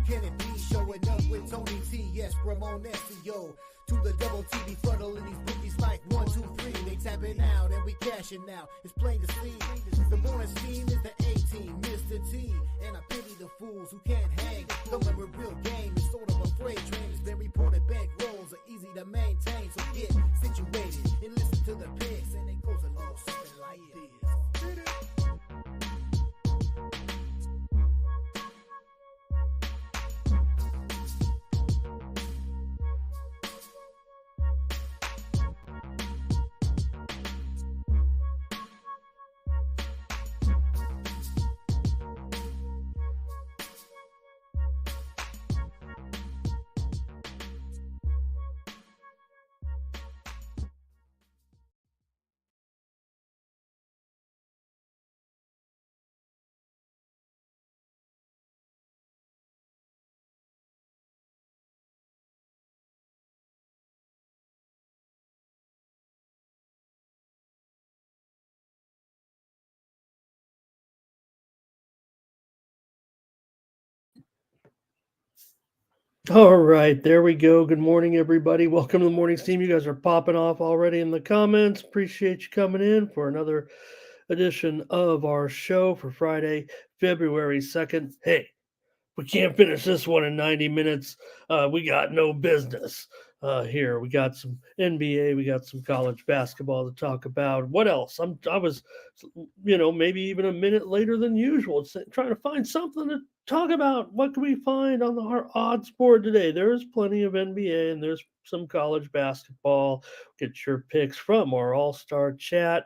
can it be? Showing up with Tony T, yes, Ramon SEO. To the double T, be fuddling these bookies like 1, 2, 3. They tapping out and we cashing out. It's plain to see. The bonus team is the A-team, Mr. T. And I pity the fools who can't hang. Coming with real game is sort of a freight train. It's been reported bank rolls are easy to maintain. So get situated and listen to the picks. And it goes a little something like this. All right, there we go. Good morning, everybody. Welcome to the morning steam. You guys are popping off already in the comments. Appreciate you coming in for another edition of our show for Friday, February 2nd. Hey, we can't finish this one in 90 minutes. We got no business here. We got some NBA, we got some college basketball to talk about. What else? I was, maybe even a minute later than usual, trying to find something to talk about. What can we find on our odds board today? There's plenty of NBA and there's some college basketball. Get your picks from our all-star chat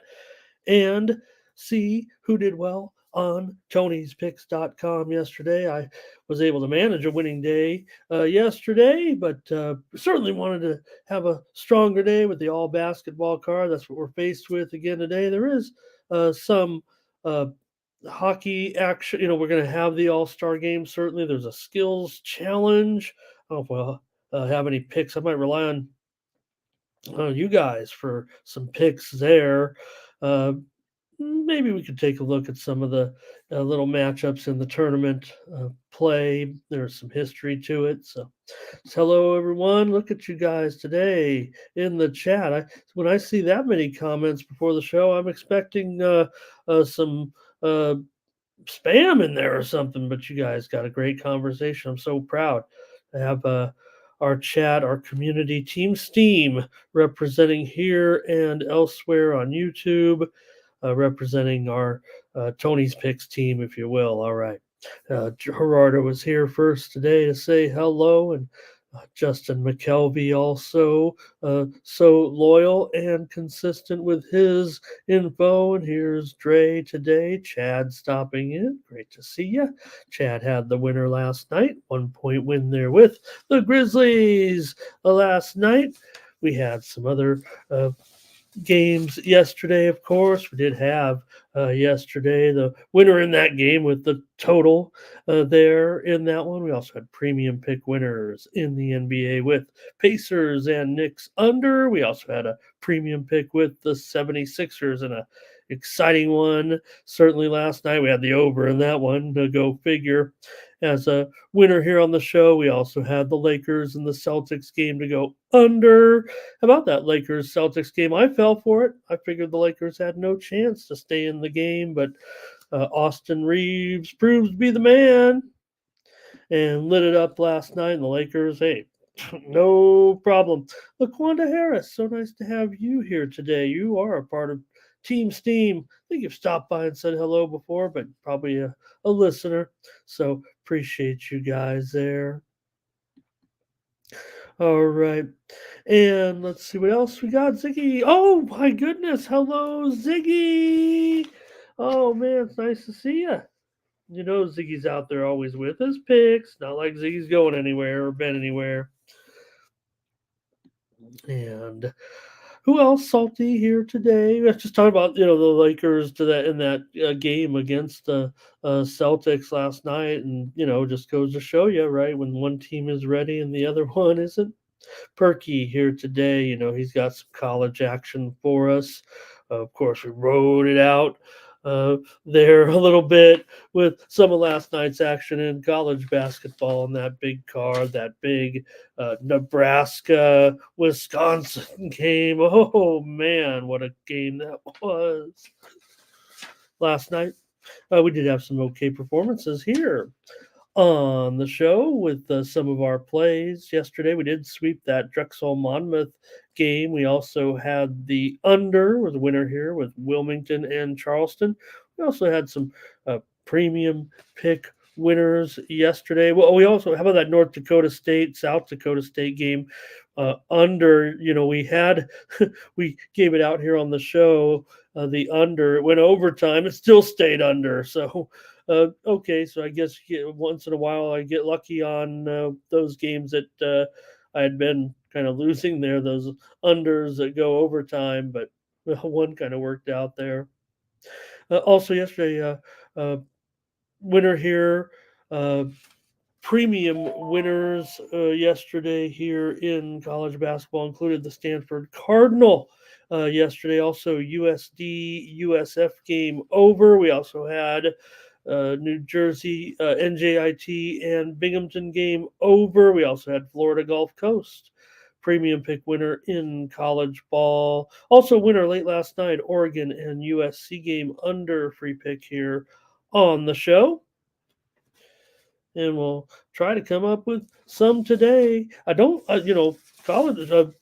and see who did well on Tony'sPicks.com yesterday. I was able to manage a winning day yesterday, but certainly wanted to have a stronger day with the all basketball card. That's what we're faced with again today. There is some hockey action. We're going to have the all-star game. Certainly there's a skills challenge. I don't know if we'll have any picks. I might rely on you guys for some picks there. Maybe we could take a look at some of the little matchups in the tournament play. There's some history to it. So hello, everyone. Look at you guys today in the chat. When I see that many comments before the show, I'm expecting some spam in there or something. But you guys got a great conversation. I'm so proud to have our chat, our community Team Steam representing here and elsewhere on YouTube. Representing our Tony's Picks team, if you will. All right. Gerardo was here first today to say hello, and Justin McKelvey also so loyal and consistent with his info. And here's Dre today. Chad stopping in. Great to see you. Chad had the winner last night. 1 point win there with the Grizzlies last night. We had some other games yesterday, of course. We did have yesterday the winner in that game with the total there in that one. We also had premium pick winners in the NBA with Pacers and Knicks under. We also had a premium pick with the 76ers and a exciting one. Certainly last night we had the over in that one, to go figure. As a winner here on the show, we also had the Lakers and the Celtics game to go under. How about that Lakers-Celtics game? I fell for it. I figured the Lakers had no chance to stay in the game, but Austin Reeves proves to be the man and lit it up last night. And the Lakers, hey, no problem. LaQuanda Harris, so nice to have you here today. You are a part of Team Steam. I think you've stopped by and said hello before, but probably a listener. So appreciate you guys there. All right. And let's see what else we got. Ziggy. Oh, my goodness. Hello, Ziggy. Oh, man, it's nice to see you. You know, Ziggy's out there always with his picks. Not like Ziggy's going anywhere or been anywhere. And who else salty here today? Let's just talk about the Lakers in that game against the Celtics last night, and just goes to show you, right, when one team is ready and the other one isn't. Perky here today, he's got some college action for us. Of course, we rode it out there a little bit with some of last night's action in college basketball and that big card, that big Nebraska Wisconsin game. Oh man, what a game that was last night. We did have some okay performances here on the show with some of our plays. Yesterday, we did sweep that Drexel Monmouth game. We also had the under with the winner here with Wilmington and Charleston. We also had some premium pick winners yesterday. Well, we also, how about that North Dakota State, South Dakota State game? Under, we had, we gave it out here on the show. The under, it went overtime. It still stayed under. So, okay, so I guess once in a while I get lucky on those games that I had been kind of losing there, those unders that go overtime, but one kind of worked out there. Also, yesterday, winner here, uh, premium winners yesterday here in college basketball included the Stanford Cardinal. Yesterday, also USD USF game over. We also had New Jersey NJIT and Binghamton game over. We also had Florida Gulf Coast premium pick winner in college ball. Also, winner late last night, Oregon and USC game under free pick here on the show. And we'll try to come up with some today. I don't, college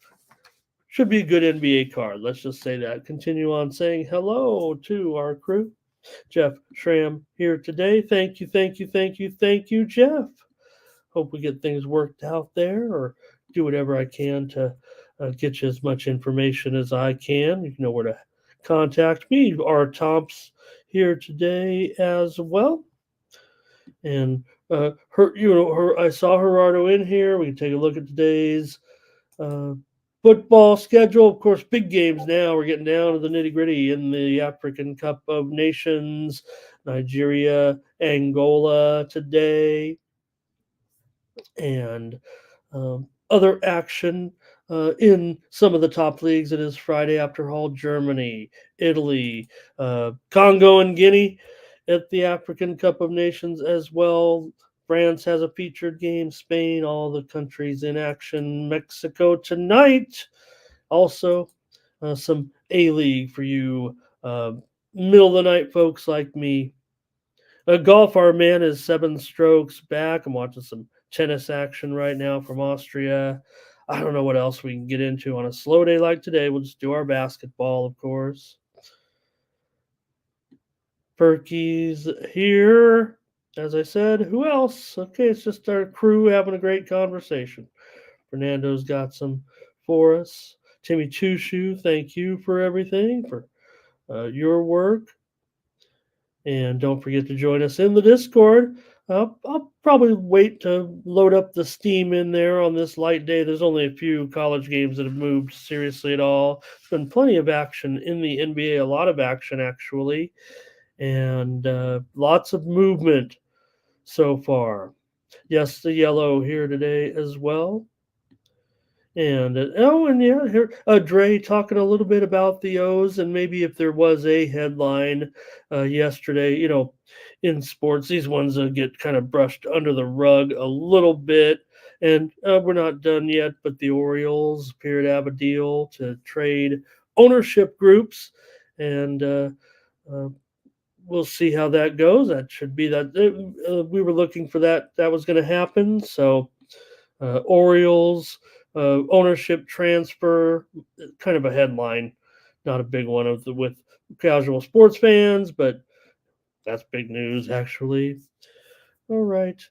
should be a good NBA card. Let's just say that. Continue on saying hello to our crew. Jeff Schramm here today. Thank you, thank you, thank you, thank you, Jeff. Hope we get things worked out there or do whatever I can to get you as much information as I can. You know where to contact me. Our Tomps here today as well. And I saw Gerardo in here. We can take a look at today's football schedule. Of course, big games now. We're getting down to the nitty gritty in the African Cup of Nations. Nigeria, Angola today, and other action in some of the top leagues. It is Friday after all. Germany, Italy, Congo and Guinea at the African Cup of Nations as well. France has a featured game. Spain, all the countries in action. Mexico tonight. Also, some A-League for you middle of the night folks like me. Golf, our man is 7 strokes back. I'm watching some tennis action right now from Austria. I don't know what else we can get into on a slow day like today. We'll just do our basketball, of course. Perky's here. As I said, who else? Okay, it's just our crew having a great conversation. Fernando's got some for us. Timmy Chushu, thank you for everything, for your work. And don't forget to join us in the Discord. I'll probably wait to load up the Steam in there on this light day. There's only a few college games that have moved seriously at all. There's been plenty of action in the NBA, a lot of action actually, and lots of movement so far. Yes, the yellow here today as well. And here Dre talking a little bit about the O's and maybe if there was a headline yesterday, in sports, these ones get kind of brushed under the rug a little bit. And we're not done yet, but the Orioles appear to have a deal to trade ownership groups, and we'll see how that goes. That should be that. We were looking for that. That was going to happen. So Orioles ownership transfer, kind of a headline, not a big one with casual sports fans, but that's big news actually. All right.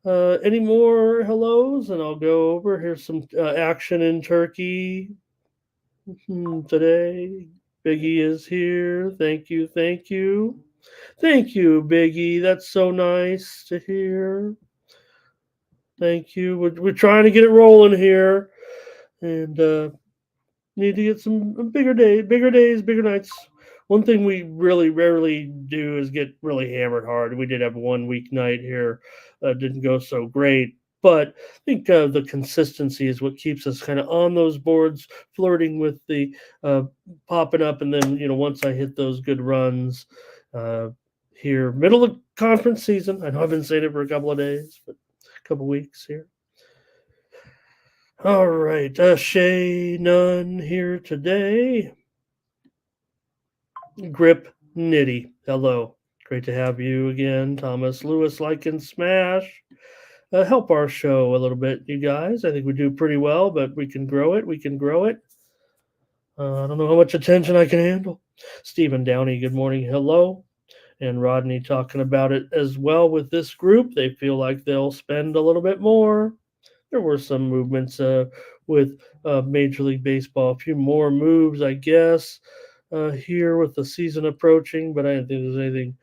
Any more hellos? And I'll go over. Here's some action in Turkey today. Biggie is here. Thank you. Thank you. Thank you, Biggie. That's so nice to hear. Thank you. We're trying to get it rolling here. And need to get some bigger days, bigger nights. One thing we really rarely do is get really hammered hard. We did have one weeknight here, didn't go so great, but I think the consistency is what keeps us kind of on those boards, flirting with the popping up, and then once I hit those good runs, here, middle of conference season. I know I've been saying it for a couple of days, but a couple weeks here. All right, Shay Nunn here today. Grip Nitty, hello. Great to have you again, Thomas Lewis. Like and smash. Help our show a little bit, you guys. I think we do pretty well, but we can grow it. We can grow it. I don't know how much attention I can handle. Stephen Downey, good morning. Hello. And Rodney talking about it as well with this group. They feel like they'll spend a little bit more. There were some movements with Major League Baseball, a few more moves, I guess, here with the season approaching, but I don't think there's anything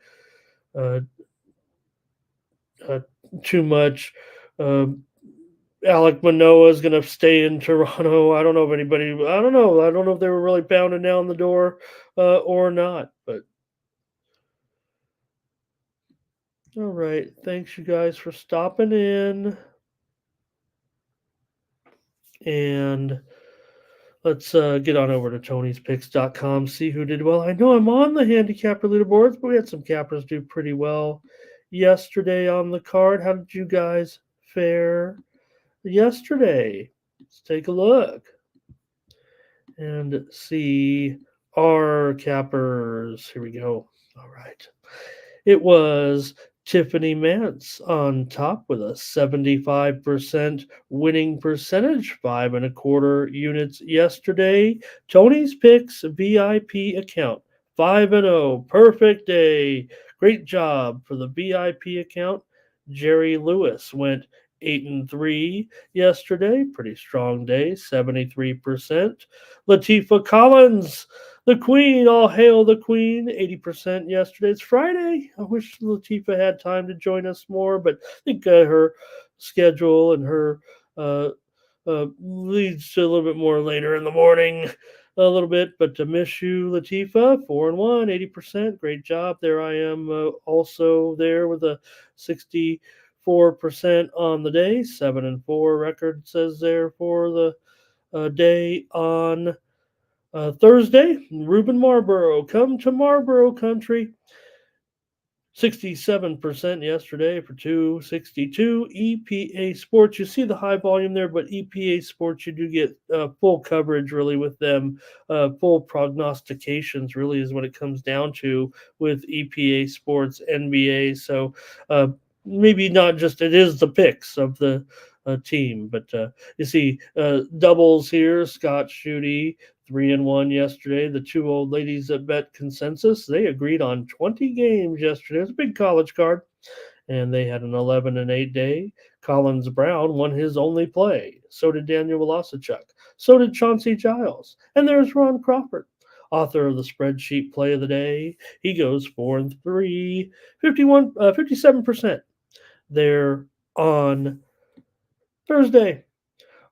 uh, too much. Alec Manoah is going to stay in Toronto. I don't know if anybody. I don't know. I don't know if they were really pounding down the door or not. But all right, thanks you guys for stopping in, and let's get on over to Tony'sPicks.com. See who did well. I know I'm on the handicapper leaderboards, but we had some cappers do pretty well yesterday on the card. How did you guys fare yesterday? Let's take a look and see our cappers. Here we go. All right. It was Tiffany Mance on top with a 75% winning percentage, 5.25 units yesterday. Tony's Picks VIP account, 5-0, perfect day. Great job for the VIP account. Jerry Lewis went 8-3 yesterday. Pretty strong day, 73%. Latifah Collins, the Queen, all hail the Queen, 80% yesterday. It's Friday. I wish Latifah had time to join us more, but I think her schedule and her leads to a little bit more later in the morning, a little bit. But to miss you, Latifah, 4-1, 80%. Great job. There I am also there with a 64% on the day, 7-4 record says there for the day on Thursday. Ruben Marlboro, come to Marlboro country. 67% yesterday for 262. EPA Sports, you see the high volume there, but EPA Sports, you do get full coverage really with them. Full prognostications really is what it comes down to with EPA Sports NBA. So maybe not just it is the picks of the team, but you see doubles here. Scott Schutte 3-1 yesterday. The two old ladies that bet consensus, they agreed on 20 games yesterday. It was a big college card, and they had an 11-8 day. Collins Brown won his only play. So did Daniel Velocichuk. So did Chauncey Giles. And there's Ron Crawford, author of the spreadsheet play of the day. He goes 4-3, 57% there on Thursday.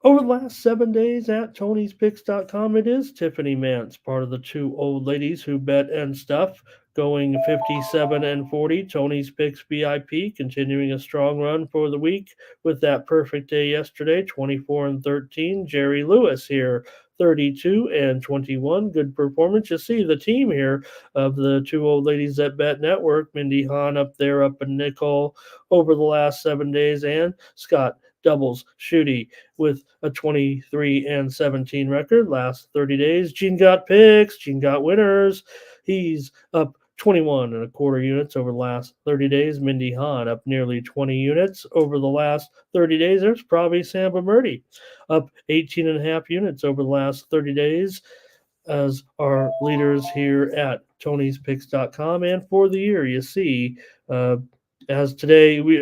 Over the last 7 days at Tony'sPicks.com, it is Tiffany Mance, part of the two old ladies who bet and stuff, going 57-40. Tony's Picks VIP continuing a strong run for the week with that perfect day yesterday, 24-13. Jerry Lewis here, 32-21. Good performance. You see the team here of the two old ladies at Bet Network. Mindy Hahn up there, up in nickel over the last 7 days, and Scott Doubles Schutte with a 23-17 record last 30 days. Gene got picks. Gene got winners. He's up 21.25 units over the last 30 days. Mindy Hahn up nearly 20 units over the last 30 days. There's probably Samba Murdy up 18.5 units over the last 30 days as our leaders here at Tony'sPicks.com. And for the year, you see, as today, we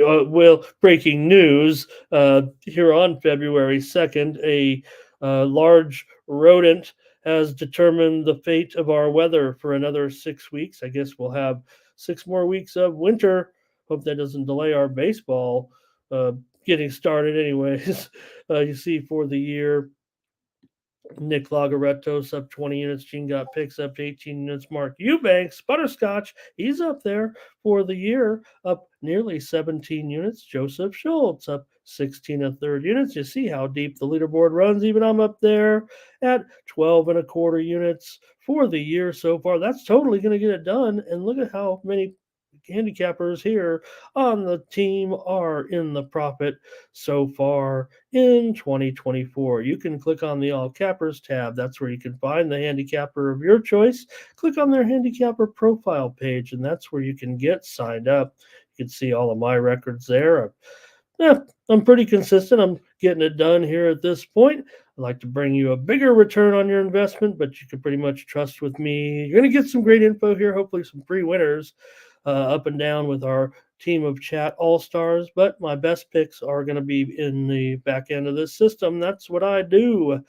breaking news here on February 2nd, a large rodent has determined the fate of our weather for another 6 weeks. I guess we'll have 6 more weeks of winter. Hope that doesn't delay our baseball getting started anyways. You see for the year, Nick Lagaretos up 20 units. Gene got picks up to 18 units. Mark Eubanks, Butterscotch, he's up there for the year, up nearly 17 units. Joseph Schultz up 16 and third units. You see how deep the leaderboard runs. Even I'm up there at 12 and a quarter units for the year so far. That's totally going to get it done. And look at how many handicappers here on the team are in the profit so far in 2024. You can click on the All Cappers tab. That's where you can find the handicapper of your choice. Click on their handicapper profile page, and that's where you can get signed up. You can see all of my records there. Yeah, I'm pretty consistent. I'm getting it done here at this point. I'd like to bring you a bigger return on your investment, but you can pretty much trust with me. You're going to get some great info here, hopefully some free winners up and down with our team of chat all-stars, but my best picks are going to be in the back end of this system. That's what I do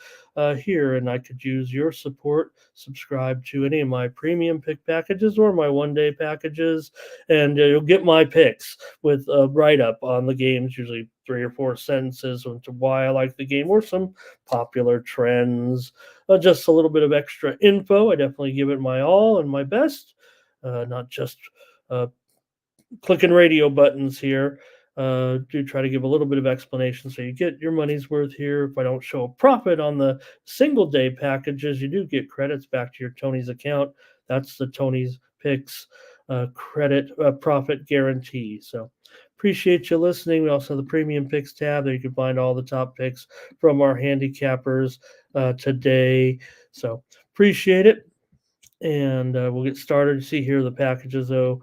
here, and I could use your support. Subscribe to any of my premium pick packages or my one-day packages, and you'll get my picks with a write-up on the games, usually 3 or 4 sentences into why I like the game or some popular trends, just a little bit of extra info. I definitely give it my all and my best, not just clicking radio buttons here. Do try to give a little bit of explanation so you get your money's worth here. If I don't show a profit on the single day packages, you do get credits back to your Tony's account. That's the Tony's Picks credit profit guarantee. So appreciate you listening. We also have the premium picks tab there. You can find all the top picks from our handicappers today. So appreciate it. And we'll get started. You see here the packages, though,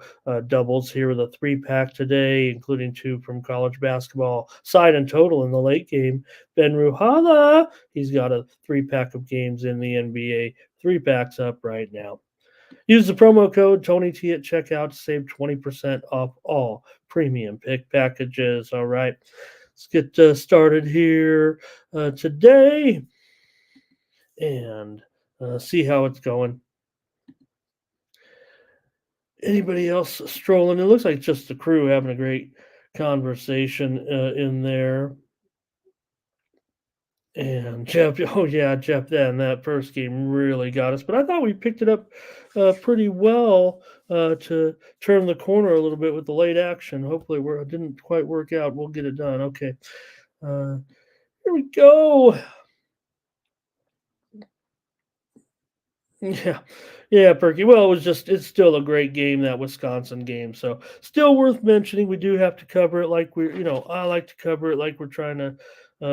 doubles here with a 3-pack today, including 2 from college basketball. Side and total in the late game. Ben Ruhala, he's got a 3-pack of games in the NBA. 3 packs up right now. Use the promo code TonyT at checkout to save 20% off all premium pick packages. All right, let's get started here today and see how it's going. Anybody else strolling? It looks like just the crew having a great conversation in there. And Jeff, oh yeah, Jeff, then that first game really got us. But I thought we picked it up pretty well to turn the corner a little bit with the late action. Hopefully, it didn't quite work out. We'll get it done. Okay, here we go. Yeah, Perky. Well, it's still a great game, that Wisconsin game. So still worth mentioning. We do have to cover it like I like to cover it like we're trying to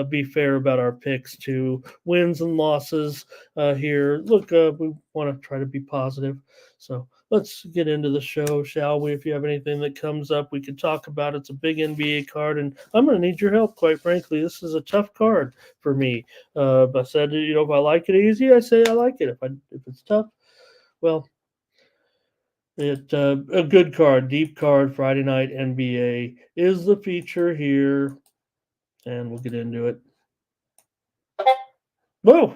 be fair about our picks to wins and losses here. Look, we want to try to be positive. So let's get into the show, shall we? If you have anything that comes up, we can talk about it. It's a big NBA card, and I'm going to need your help, quite frankly. This is a tough card for me. I said, if I like it easy, I say I like it. If it's tough, well, a good card, deep card, Friday night NBA is the feature here, and we'll get into it. Whoa!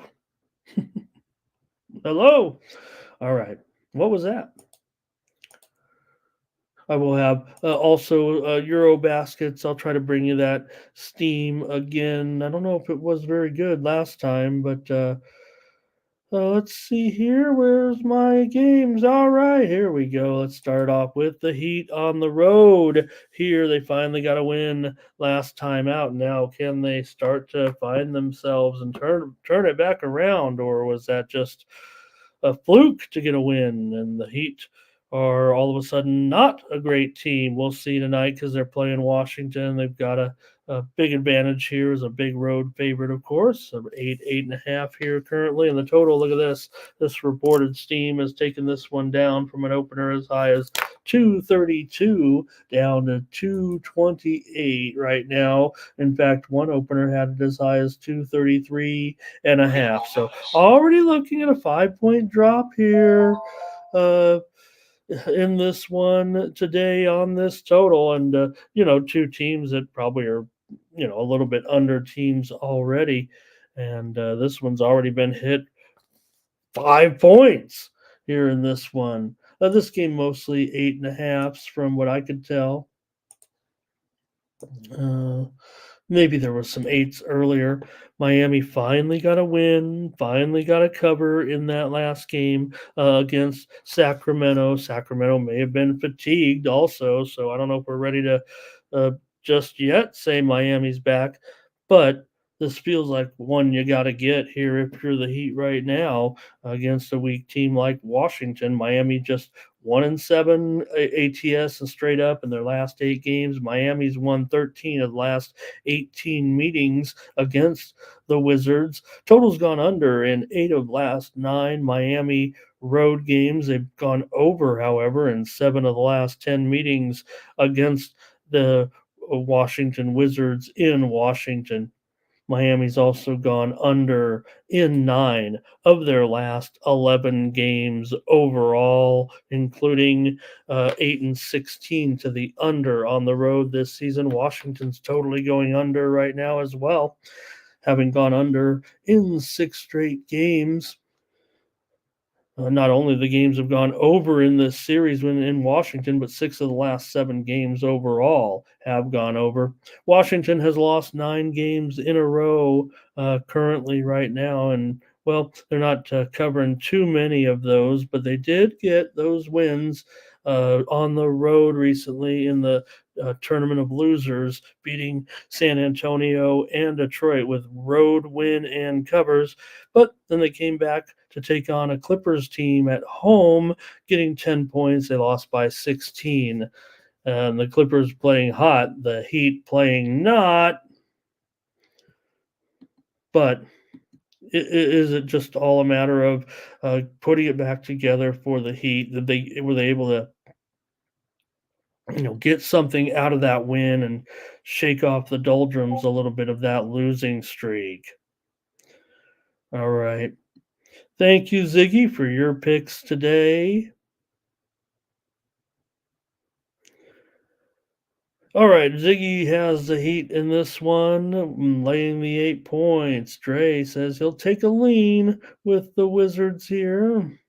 Hello! All right. What was that? I will have also Euro baskets. I'll try to bring you that Steam again. I don't know if it was very good last time, but let's see here. Where's my games? All right, here we go. Let's start off with the Heat on the road. Here, they finally got a win last time out. Now, can they start to find themselves and turn it back around, or was that just a fluke to get a win? And the Heat are all of a sudden not a great team. We'll see tonight because they're playing Washington. They've got a big advantage here is a big road favorite, of course. 8.5 here currently. And the total, look at this. This reported Steam has taken this one down from an opener as high as 232 down to 228 right now. In fact, one opener had it as high as 233.5. So already looking at a 5-point drop here in this one today on this total. And, 2 teams that probably are a little bit under teams already, and this one's already been hit 5 points here in this one. This game mostly 8.5s from what I could tell. Maybe there was some 8s earlier. Miami finally got a win, finally got a cover in that last game against Sacramento. Sacramento may have been fatigued also, so I don't know if we're ready to uh, just yet say Miami's back. But this feels like one you got to get here if you're the Heat right now against a weak team like Washington. Miami just 1-7 ATS and straight up in their last 8 games. Miami's won 13 of the last 18 meetings against the Wizards. Total's gone under in 8 of last 9 Miami road games. They've gone over, however, in 7 of the last 10 meetings against the Washington Wizards in Washington. Miami's also gone under in 9 of their last 11 games overall, including 8-16 to the under on the road this season. Washington's totally going under right now as well, having gone under in 6 straight games. Not only the games have gone over in this series when in Washington, but 6 of the last 7 games overall have gone over. Washington has lost 9 games in a row currently right now, and well, they're not covering too many of those, but they did get those wins on the road recently in the tournament of losers, beating San Antonio and Detroit with road win and covers. But then they came back to take on a Clippers team at home, getting 10 points. They lost by 16. And the Clippers playing hot, the Heat playing not. But is it just all a matter of putting it back together for the Heat? That they were they able to get something out of that win and shake off the doldrums a little bit of that losing streak? All right. Thank you, Ziggy, for your picks today. All right, Ziggy has the Heat in this one, laying the 8 points. Dre says he'll take a lean with the Wizards here.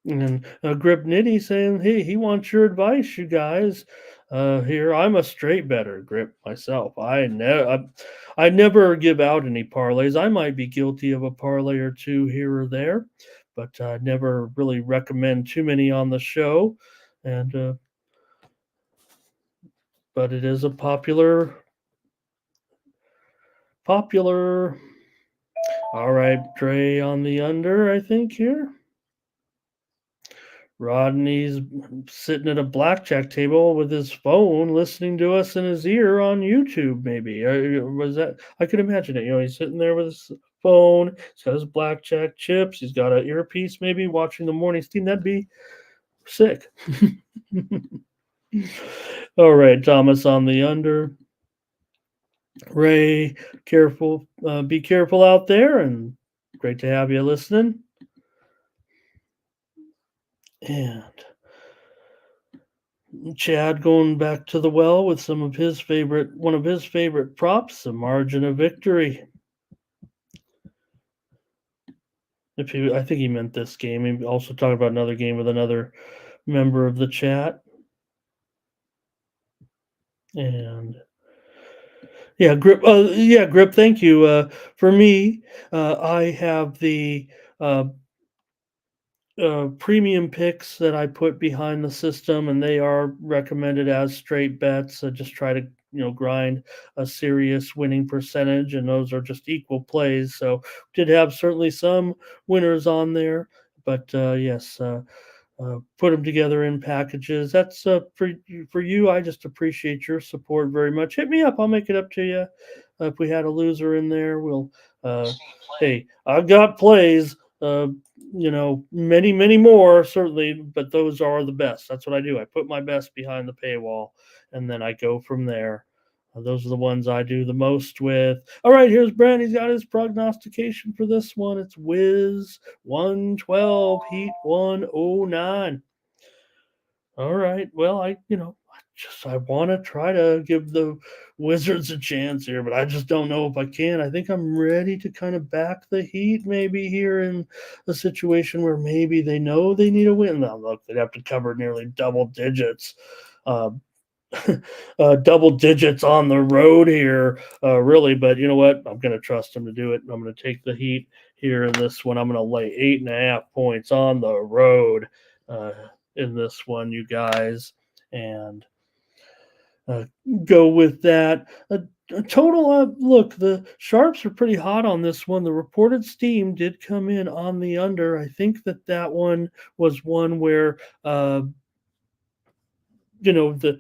And Grip Nitty saying, hey, he wants your advice, you guys. Here, I'm a straight better, Grip, myself. I never give out any parlays. I might be guilty of a parlay or two here or there, but I never really recommend too many on the show. And but it is a popular. All right, Dre on the under, I think here. Rodney's sitting at a blackjack table with his phone, listening to us in his ear on YouTube. Maybe was that? I could imagine it. He's sitting there with his phone. He's got his blackjack chips. He's got an earpiece, maybe watching the morning steam. That'd be sick. All right, Thomas on the under. Ray, careful. Be careful out there, and great to have you listening. And Chad going back to the well with one of his favorite props, the margin of victory. I think he meant this game. He also talked about another game with another member of the chat. And Grip. Grip. Thank you. For me, I have the premium picks that I put behind the system, and they are recommended as straight bets. Just try to grind a serious winning percentage, and those are just equal plays. So did have certainly some winners on there, but yes. Put them together in packages. That's for you. I just appreciate your support very much. Hit me up. I'll make it up to you. If we had a loser in there, we'll. Hey, I've got plays. Many more certainly, but those are the best. That's what I do. I put my best behind the paywall, and then I go from there. Those are the ones I do the most with. All right, here's Brand. He's got his prognostication for this one. It's Wiz 112, Heat 109. All right. Well, I want to try to give the Wizards a chance here, but I just don't know if I can. I think I'm ready to kind of back the Heat maybe here in a situation where maybe they know they need a win. Now, look, they'd have to cover nearly double digits. double digits on the road here, really. But you know what? I'm going to trust them to do it. I'm going to take the Heat here in this one. I'm going to lay 8.5 points on the road uh, in this one, you guys, and uh, go with that. A total of look, the sharps are pretty hot on this one. The reported steam did come in on the under. I think that one was one where the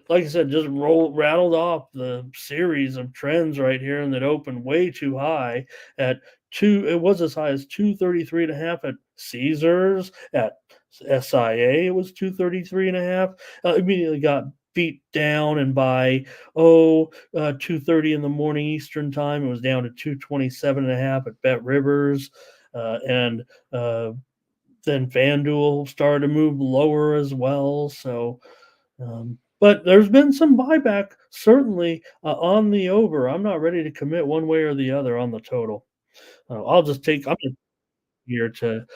like I said, just rattled off the series of trends right here, and that opened way too high at two. It was as high as 233.5 at Caesars. At SIA, it was 233.5. Immediately got beat down, and by 2:30 in the morning Eastern time, it was down to 227.5 at Bet Rivers, and then FanDuel started to move lower as well. So but there's been some buyback, certainly, on the over. I'm not ready to commit one way or the other on the total. I'm just here to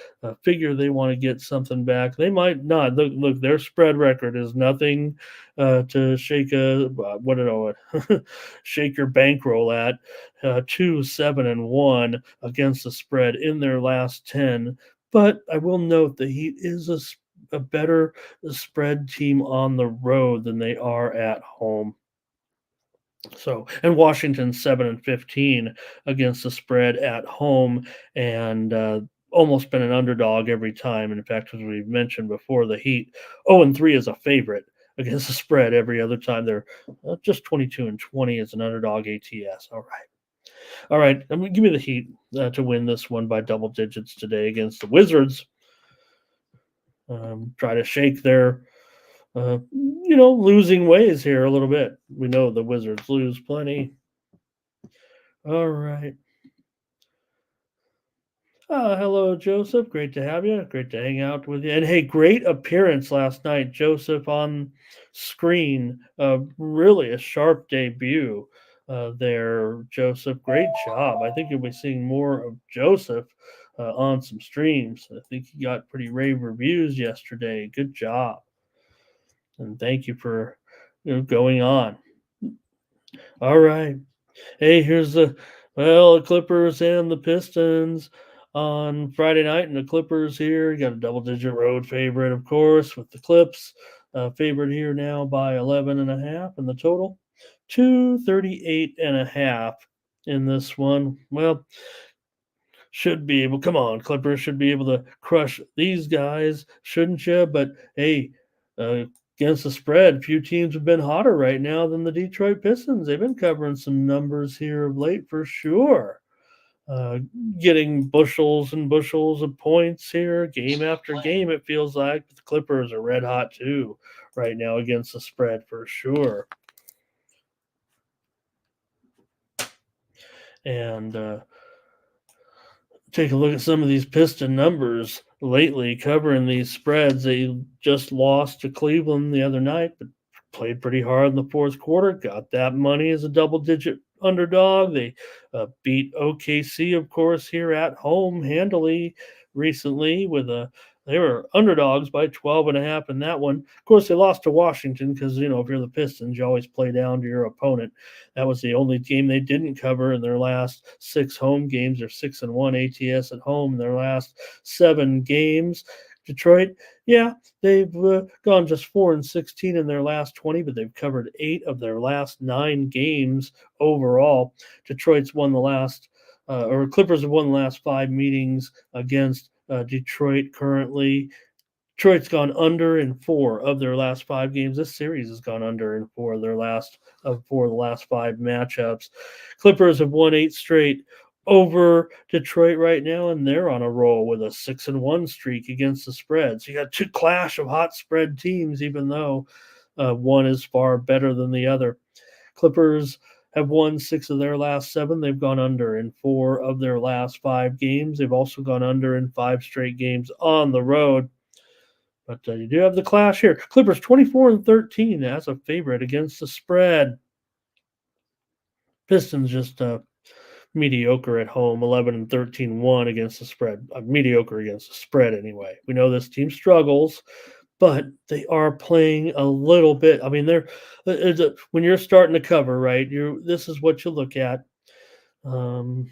figure they want to get something back. They might not. Look, their spread record is nothing to shake what do I shake your bankroll at. 2-7-1 against the spread in their last 10. But I will note the Heat is a better spread team on the road than they are at home. So, and Washington 7-15 against the spread at home, and almost been an underdog every time. And in fact, as we've mentioned before, the Heat 0-3 is a favorite against the spread every other time. They're just 22-20 as an underdog ATS. All right. Give me the Heat to win this one by double digits today against the Wizards. Try to shake their losing ways here a little bit. We know the Wizards lose plenty. All right. Hello, Joseph. Great to have you. Great to hang out with you. And hey, great appearance last night, Joseph, on screen. Really a sharp debut there, Joseph. Great job. I think you'll be seeing more of Joseph on some streams. I think he got pretty rave reviews yesterday. Good job. And thank you for going on. All right. Hey, here's the Clippers and the Pistons on Friday night, and the Clippers here got a double-digit road favorite, of course, with the Clips favored here now by 11.5, and the total 238.5 in this one. Well, should be able. Come on, Clippers should be able to crush these guys, shouldn't you? But hey, against the spread, few teams have been hotter right now than the Detroit Pistons. They've been covering some numbers here of late for sure. Getting bushels and bushels of points here, game after game, it feels like. But the Clippers are red hot too right now against the spread for sure. And take a look at some of these Piston numbers lately covering these spreads. They just lost to Cleveland the other night, but played pretty hard in the fourth quarter. Got that money as a double-digit underdog. They beat OKC, of course, here at home handily recently they were underdogs by 12.5 in that one. Of course, they lost to Washington because, if you're the Pistons, you always play down to your opponent. That was the only game they didn't cover in their last 6 home games. They're 6-1 ATS at home in their last 7 games. Detroit, yeah, they've gone just 4-16 in their last 20, but they've covered 8 of their last 9 games overall. Detroit's won the last, or Clippers have won the last 5 meetings against Detroit currently. Detroit's gone under in 4 of their last 5 games. This series has gone under in 4 of the last 5 matchups. Clippers have won 8 straight over Detroit right now, and they're on a roll with a 6-1 streak against the spread. So you got 2 clash of hot spread teams, even though one is far better than the other. Clippers have won 6 of their last 7. They've gone under in 4 of their last 5 games. They've also gone under in 5 straight games on the road. But you do have the clash here. Clippers 24-13 as a favorite against the spread. Pistons just mediocre at home, 11-13-1 against the spread. Mediocre against the spread anyway. We know this team struggles, but they are playing a little bit. I mean, when you're starting to cover, right? This is what you look at. Um,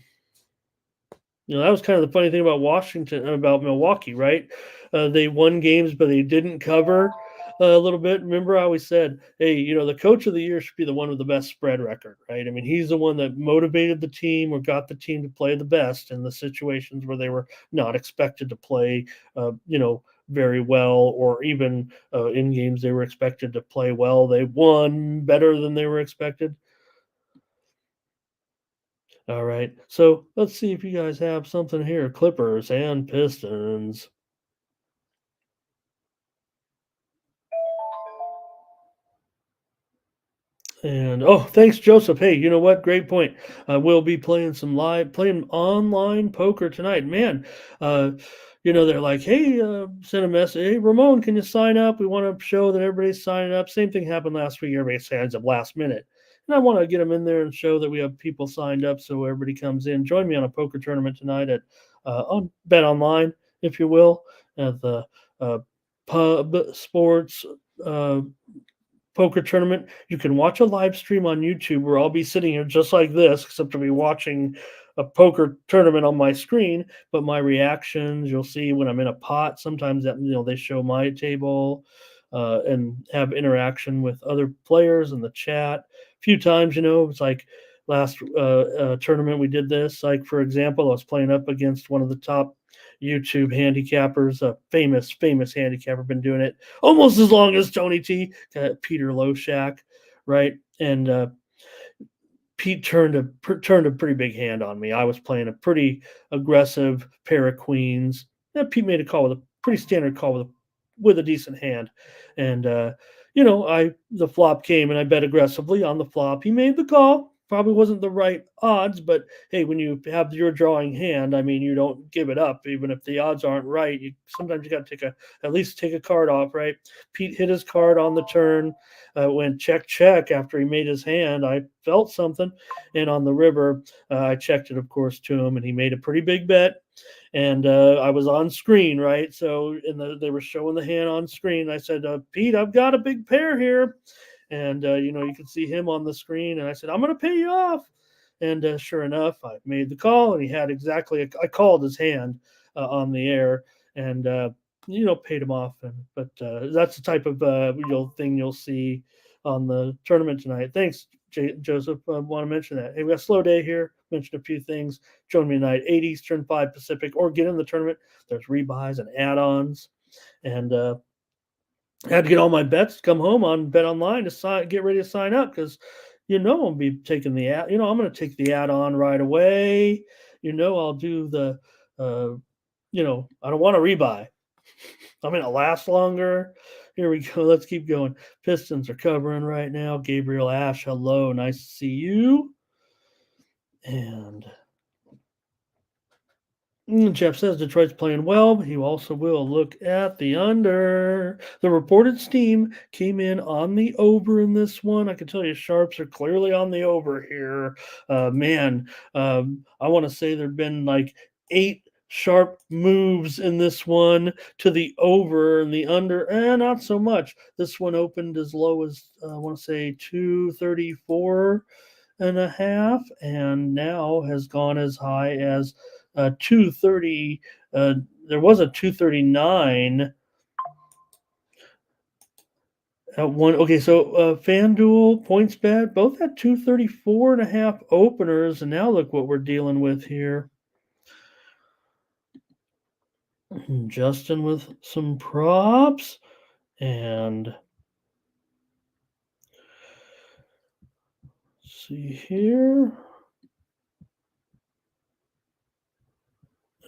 that was kind of the funny thing about about Milwaukee, right? They won games, but they didn't cover a little bit. Remember, I always said, hey, the coach of the year should be the one with the best spread record, right? I mean, he's the one that motivated the team or got the team to play the best in the situations where they were not expected to play, very well, or even in games they were expected to play well. They won better than they were expected. All right. So let's see if you guys have something here. Clippers and Pistons. And thanks, Joseph. Hey, you know what? Great point. We'll be playing online poker tonight. Man, uh, they're like, hey, send a message. Hey, Ramon, can you sign up? We want to show that everybody's signing up. Same thing happened last week. Everybody signs up last minute. And I want to get them in there and show that we have people signed up so everybody comes in. Join me on a poker tournament tonight on Bet Online, if you will, at the pub sports. Poker tournament. You can watch a live stream on YouTube where I'll be sitting here just like this, except I'll be watching a poker tournament on my screen. But my reactions, you'll see when I'm in a pot. Sometimes that they show my table and have interaction with other players in the chat. A few times, it's like last tournament we did this. Like for example, I was playing up against one of the top YouTube handicappers, a famous handicapper, been doing it almost as long as Tony T, Peter Loshak, right? And Pete turned a pretty big hand on me. I was playing a pretty aggressive pair of queens. And Pete made a call with a pretty standard call with a decent hand, and the flop came and I bet aggressively on the flop. He made the call. Probably wasn't the right odds, but hey, when you have your drawing hand, I mean, you don't give it up, even if the odds aren't right. Sometimes you got to at least take a card off, right? Pete hit his card on the turn, went check after he made his hand. I felt something, and on the river, I checked it, of course, to him, and he made a pretty big bet. And I was on screen, right? So they were showing the hand on screen. I said, Pete, I've got a big pair here. And, you could see him on the screen. And I said, I'm going to pay you off. And sure enough, I made the call. And he had I called his hand on the air and, paid him off. But that's the type of thing you'll see on the tournament tonight. Thanks, Joseph. I want to mention that. Hey, we got a slow day here. Mentioned a few things. Join me tonight, 8 Eastern, 5 Pacific, or get in the tournament. There's rebuys and add-ons. And I had to get all my bets come home on Bet Online to get ready to sign up because I'll be taking the ad. I'm going to take the add-on right away. I'll do the I don't want to rebuy. I'm going to last longer. Here we go. Let's keep going. Pistons are covering right now. Gabriel Ash, hello. Nice to see you. And Jeff says Detroit's playing well, but he also will look at the under. The reported steam came in on the over in this one. I can tell you sharps are clearly on the over here. I want to say there have been like 8 sharp moves in this one to the over, and the under, not so much. This one opened as low as I want to say 234 and a half, and now has gone as high as 230. There was a 239 at one. Okay, so FanDuel, PointsBet, both had 234 and a half openers, and now look what we're dealing with here. Justin with some props, and let's see here.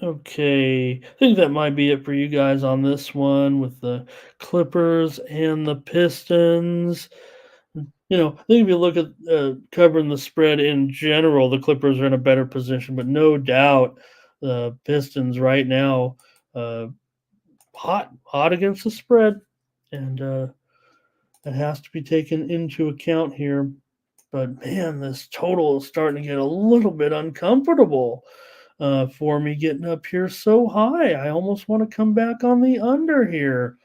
Okay, I think that might be it for you guys on this one with the Clippers and the Pistons. I think if you look at covering the spread in general, the Clippers are in a better position, but no doubt the Pistons right now hot against the spread, and that has to be taken into account here. But man, this total is starting to get a little bit uncomfortable for me getting up here so high. I almost want to come back on the under here.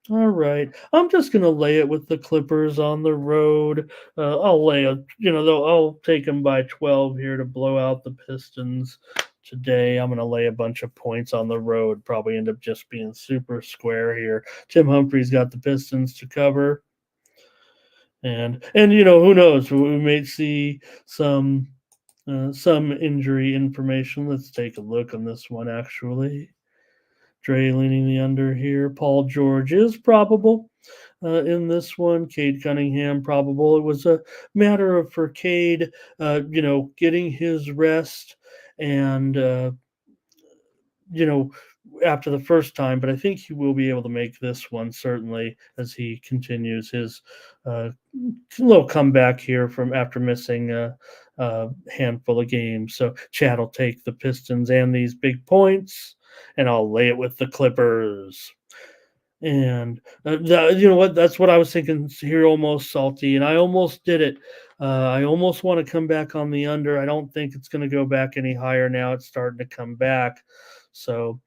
All right. I'm just gonna lay it with the Clippers on the road. I'll lay a, though I'll take them by 12 here to blow out the Pistons today. I'm gonna lay a bunch of points on the road. Probably end up just being super square here. Tim Humphries got the Pistons to cover, and who knows? We may see some injury information. Let's take a look on this one actually. Dre leaning the under here. Paul George is probable in this one. Cade Cunningham probable. It was a matter of for Cade, getting his rest and you know after the first time, but I think he will be able to make this one certainly as he continues his uh, little comeback here from after missing a handful of games. So Chad will take the Pistons and these big points, and I'll lay it with the Clippers. And you know what? That's what I was thinking here, almost salty, and I almost did it. I almost want to come back on the under. I don't think it's going to go back any higher now. It's starting to come back, so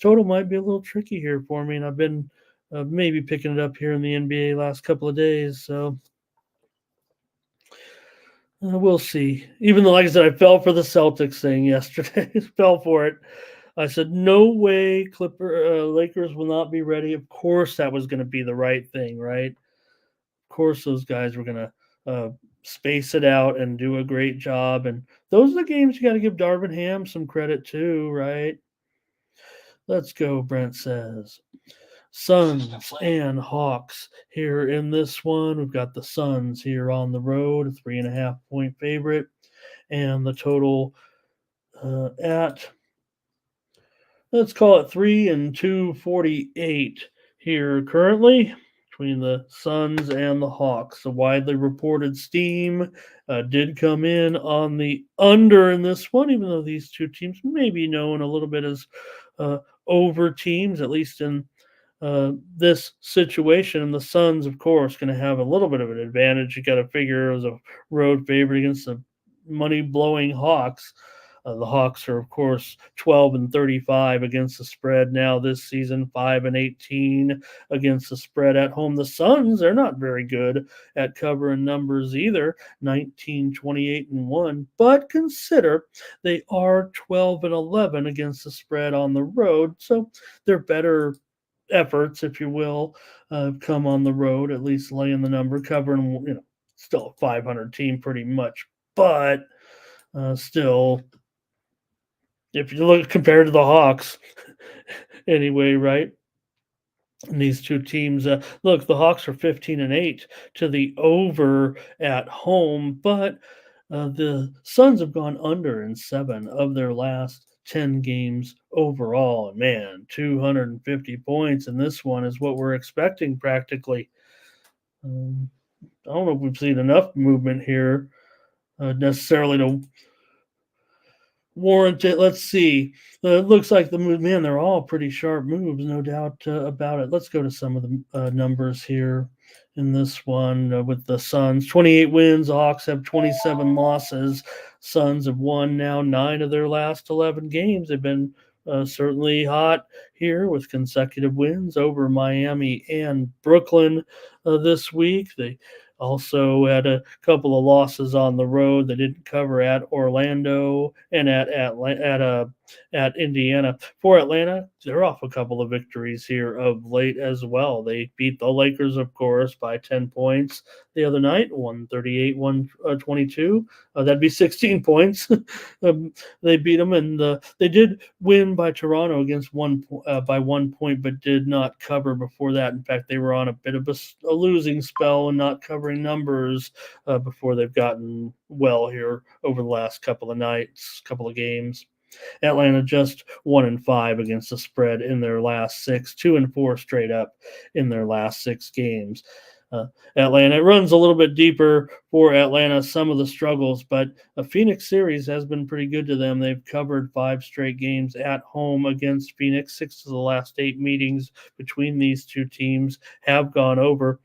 total might be a little tricky here for me. And I've been maybe picking it up here in the NBA last couple of days, so we'll see. Even though, like I said, I fell for the Celtics thing yesterday, fell for it. I said, no way, Lakers will not be ready. Of course, that was going to be the right thing, right? Of course, those guys were going to space it out and do a great job. And those are the games you got to give Darvin Ham some credit too, right? Let's go, Brent says. Suns and Hawks here in this one. We've got the Suns here on the road, a 3.5 point favorite, and the total at, let's call it 3 and 248 here currently between the Suns and the Hawks. The widely reported steam did come in on the under in this one, even though these two teams may be known a little bit as over teams, at least in this situation. And the Suns, of course, going to have a little bit of an advantage. You got to figure as a road favorite against the money blowing Hawks. The Hawks are, of course, 12 and 35 against the spread now this season, 5 and 18 against the spread at home. The Suns, they're not very good at covering numbers either, 19, 28 and 1. But consider they are 12 and 11 against the spread on the road, so they're better efforts, if you will, come on the road, at least laying the number, covering, still a 500 team pretty much, but still, if you look compared to the Hawks, anyway, right? And these two teams, look, the Hawks are 15 and 8 to the over at home, but the Suns have gone under in 7 of their last 10 games overall. And man, 250 points in this one is what we're expecting practically. I don't know if we've seen enough movement here necessarily to warrant it. Let's see. It looks like the move, man, they're all pretty sharp moves, no doubt about it. Let's go to some of the numbers here in this one with the Suns. 28 wins. The Hawks have 27 losses. Suns have won now 9 of their last 11 games. They've been certainly hot here with consecutive wins over Miami and Brooklyn this week. They also had a couple of losses on the road. They didn't cover at Orlando and at Indiana. For Atlanta, they're off a couple of victories here of late as well. They beat the Lakers, of course, by 10 points the other night, 138-122. That'd be 16 points. They beat them, and they did win by Toronto against by 1 point, but did not cover before that. In fact, they were on a bit of a losing spell and not covering numbers before they've gotten well here over the last couple of nights, couple of games. Atlanta just 1 and 5 against the spread in their last 6, 2 and 4 straight up in their last 6 games. Atlanta, it runs a little bit deeper for Atlanta, some of the struggles, but a Phoenix series has been pretty good to them. They've covered 5 straight games at home against Phoenix. 6 of the last 8 meetings between these two teams have gone over.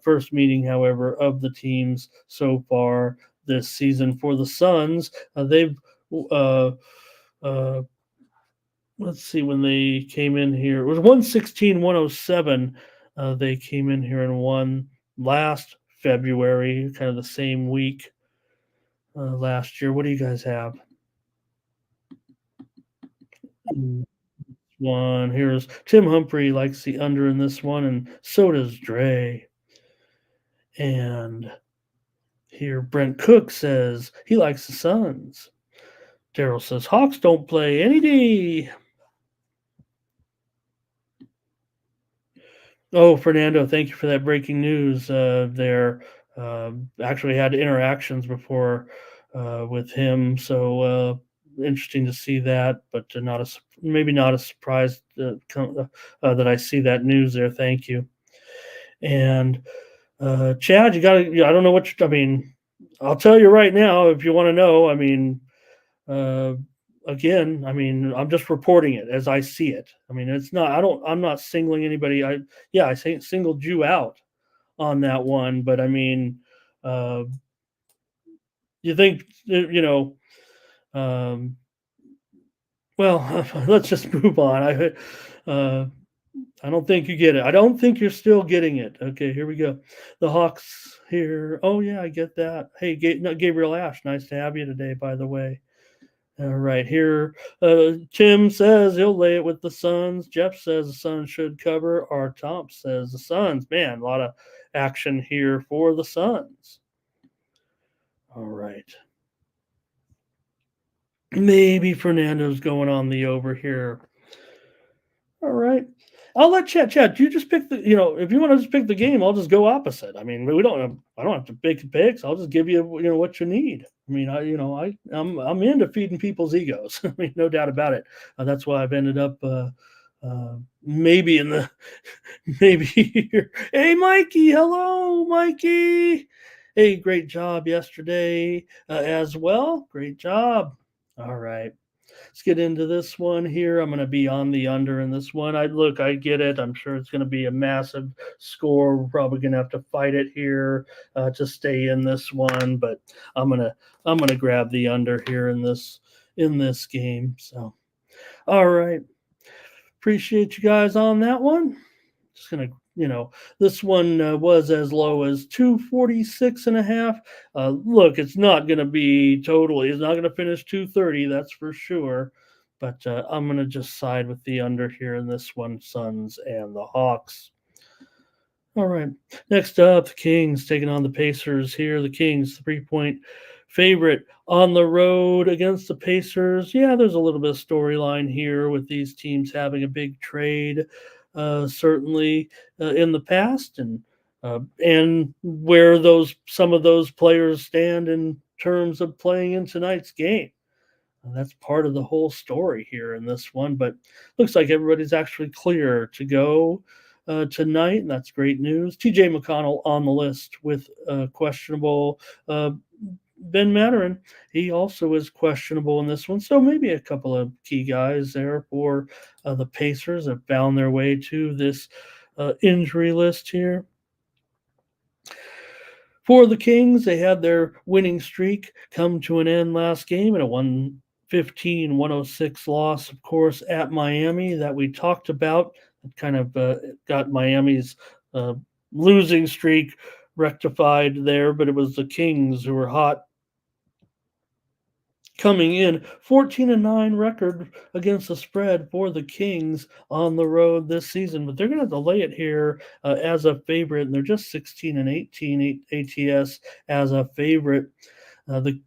First meeting, however, of the teams so far this season for the Suns, they've let's see, when they came in here, it was 116-107 They came in here and won last February, kind of the same week last year. What do you guys have? One. Here's Tim Humphrey likes the under in this one, and so does Dre. And here Brent Cook says he likes the Suns. Daryl says Hawks don't play any D. Oh, Fernando, thank you for that breaking news. There actually had interactions before with him, so interesting to see that, but not a maybe not a surprise that I see that news there. Thank you. And Chad, you got to. I don't know what I mean. I'll tell you right now if you want to know. I mean, uh, again, I mean, I'm just reporting it as I see it. I mean, it's not. I don't. I'm not singling anybody. I say singled you out on that one, but I mean, uh, you think Um, well, let's just move on. Uh, I don't think you get it. I don't think you're still getting it. Okay, here we go. The Hawks here. Oh yeah, I get that. Hey, Gabriel Ash, nice to have you today. By the way. All right, here. Tim says he'll lay it with the Suns. Jeff says the Suns should cover. Our Tom says the Suns. Man, a lot of action here for the Suns. All right. Maybe Fernando's going on the over here. All right. I'll let Chat. You just pick the. If you want to just pick the game, I'll just go opposite. I mean, we don't. I don't have to pick the picks. I'll just give you, what you need. I mean, I'm into feeding people's egos. I mean, no doubt about it. That's why I've ended up maybe in the maybe here. Hey, Mikey. Hello, Mikey. Hey, great job yesterday as well. Great job. All right. Let's get into this one here. I'm going to be on the under in this one. I get it. I'm sure it's going to be a massive score. We're probably going to have to fight it here to stay in this one, but I'm gonna grab the under here in this game. So, all right. Appreciate you guys on that one. Just gonna this one was as low as 246 and a half. Look, it's not going to be totally, it's not going to finish 230, that's for sure, but I'm going to just side with the under here in this one, Suns and the Hawks. All right, next up, the Kings taking on the Pacers here. The Kings 3-point favorite on the road against the Pacers. Yeah, there's a little bit of storyline here with these teams having a big trade certainly in the past, and where some of those players stand in terms of playing in tonight's game. That's part of the whole story here in this one, but looks like everybody's actually clear to go tonight, and that's great news. TJ McConnell on the list with questionable. Ben Mathurin, he also is questionable in this one. So maybe a couple of key guys there for the Pacers have found their way to this injury list here. For the Kings, they had their winning streak come to an end last game in a 115-106 loss, of course, at Miami that we talked about. It kind of got Miami's losing streak rectified there, but it was the Kings who were hot coming in. 14-9 record against the spread for the Kings on the road this season, but they're going to delay it here as a favorite, and they're just 16-18 ATS as a favorite. The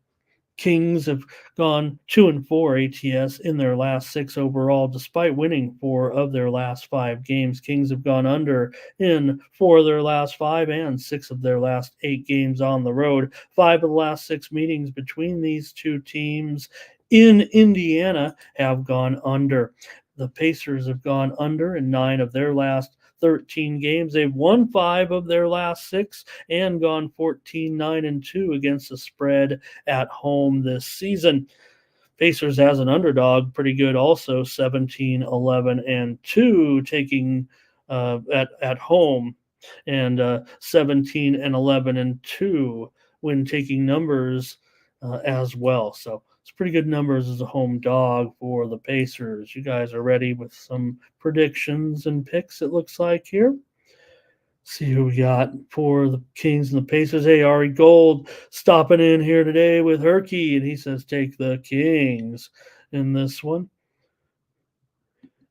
Kings have gone 2-4 ATS in their last 6 overall, despite winning 4 of their last 5 games. Kings have gone under in 4 of their last 5 and 6 of their last 8 games on the road. 5 of the last 6 meetings between these two teams in Indiana have gone under. The Pacers have gone under in 9 of their last 13 games. They've won 5 of their last 6 and gone 14-9-2 against the spread at home this season. Pacers as an underdog, pretty good also, 17-11-2 taking at home, and 17-11-2 when taking numbers as well. So it's pretty good numbers as a home dog for the Pacers. You guys are ready with some predictions and picks, it looks like here. See who we got for the Kings and the Pacers. Hey, Ari Gold stopping in here today with Herky, and he says take the Kings in this one.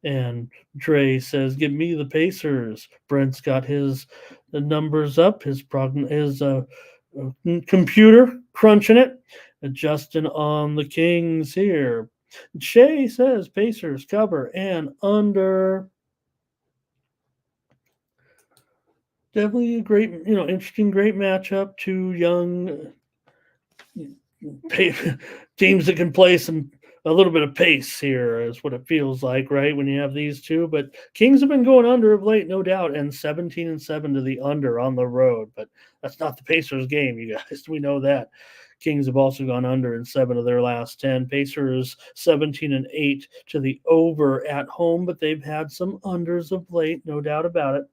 And Dre says, "Give me the Pacers." Brent's got his the numbers up, his computer crunching it, adjusting on the Kings here. Shay says Pacers cover and under. Definitely a great, interesting, great matchup. Two young teams that can play a little bit of pace here is what it feels like, right? When you have these two, but Kings have been going under of late, no doubt, and 17-7 to the under on the road. But that's not the Pacers game, you guys. We know that. Kings have also gone under in 7 of their last 10. Pacers 17-8 to the over at home, but they've had some unders of late, no doubt about it.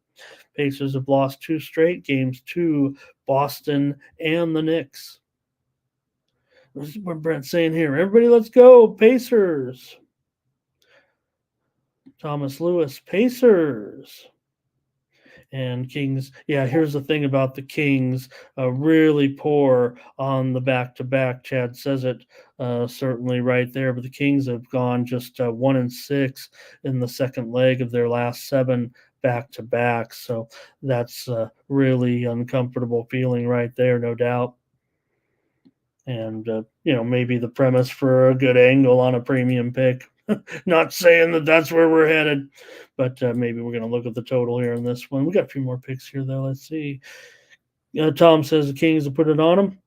Pacers have lost 2 straight games to Boston and the Knicks. This is what Brent's saying here. Everybody, let's go. Pacers. Thomas Lewis, Pacers. And Kings, yeah, here's the thing about the Kings. Really poor on the back-to-back. Chad says it certainly right there. But the Kings have gone just 1-6 in the second leg of their last 7 back-to-back. So that's a really uncomfortable feeling right there, no doubt. And, maybe the premise for a good angle on a premium pick. Not saying that that's where we're headed, but maybe we're going to look at the total here in this one. We got a few more picks here, though. Let's see. Tom says the Kings will put it on them.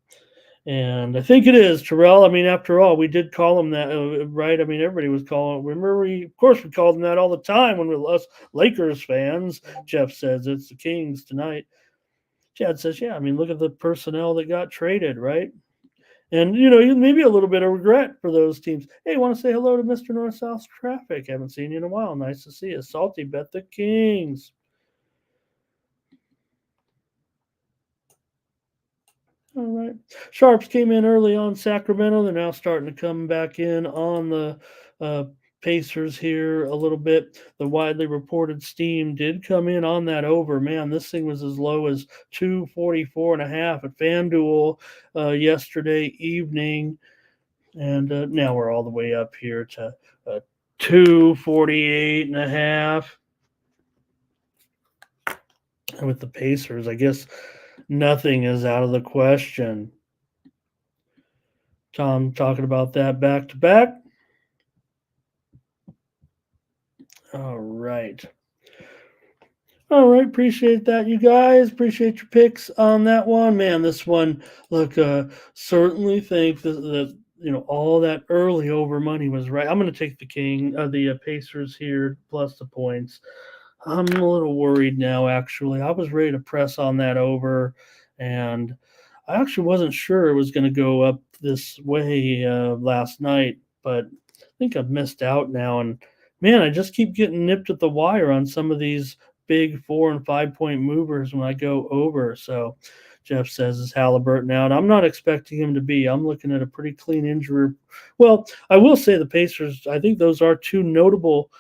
And I think it is, Terrell. I mean, after all, we did call them that, right? I mean, everybody was calling. Remember, we called them that all the time when we were us Lakers fans. Jeff says it's the Kings tonight. Chad says, yeah, I mean, look at the personnel that got traded, right? And, maybe a little bit of regret for those teams. Hey, want to say hello to Mr. North-South Traffic. Haven't seen you in a while. Nice to see you. Salty bet the Kings. All right. Sharps came in early on Sacramento. They're now starting to come back in on the Pacers here a little bit. The widely reported steam did come in on that over. Man, this thing was as low as 244.5 at FanDuel yesterday evening. And now we're all the way up here to 248.5. And with the Pacers, I guess nothing is out of the question. Tom talking about that back to back. All right. Appreciate that, you guys. Appreciate your picks on that one. Man, this one, look, certainly think that all that early over money was right. I'm going to take the Pacers here plus the points. I'm a little worried now, actually. I was ready to press on that over, and I actually wasn't sure it was going to go up this way last night, but I think I've missed out now. And, man, I just keep getting nipped at the wire on some of these big 4 and 5 point movers when I go over. So Jeff says is Halliburton out. I'm not expecting him to be. I'm looking at a pretty clean injury. Well, I will say the Pacers, I think those are 2 notable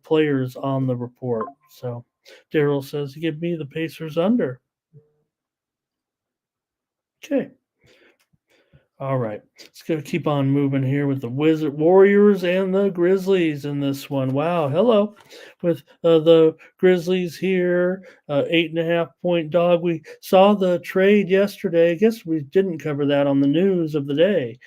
players on the report. So Daryl says, give me the Pacers under. Okay. All right. Let's go keep on moving here with the Warriors and the Grizzlies in this one. Wow. Hello. With the Grizzlies here, 8.5 point dog. We saw the trade yesterday. I guess we didn't cover that on the news of the day.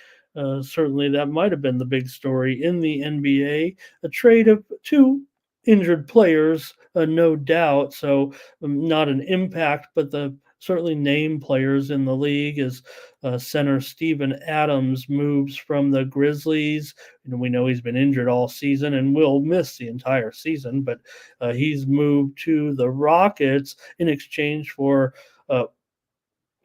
Certainly that might have been the big story in the NBA. A trade of 2 injured players, no doubt. So not an impact, but the certainly name players in the league as center Steven Adams moves from the Grizzlies. We know he's been injured all season and will miss the entire season, but he's moved to the Rockets in exchange for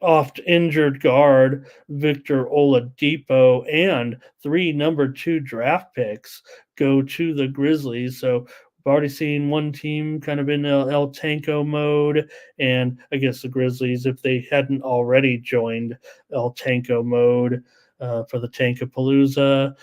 oft-injured guard Victor Oladipo and 3 number 2 draft picks go to the Grizzlies. So we've already seen one team kind of in El Tanko mode, and I guess the Grizzlies, if they hadn't already joined El Tanko mode for the Tankapalooza,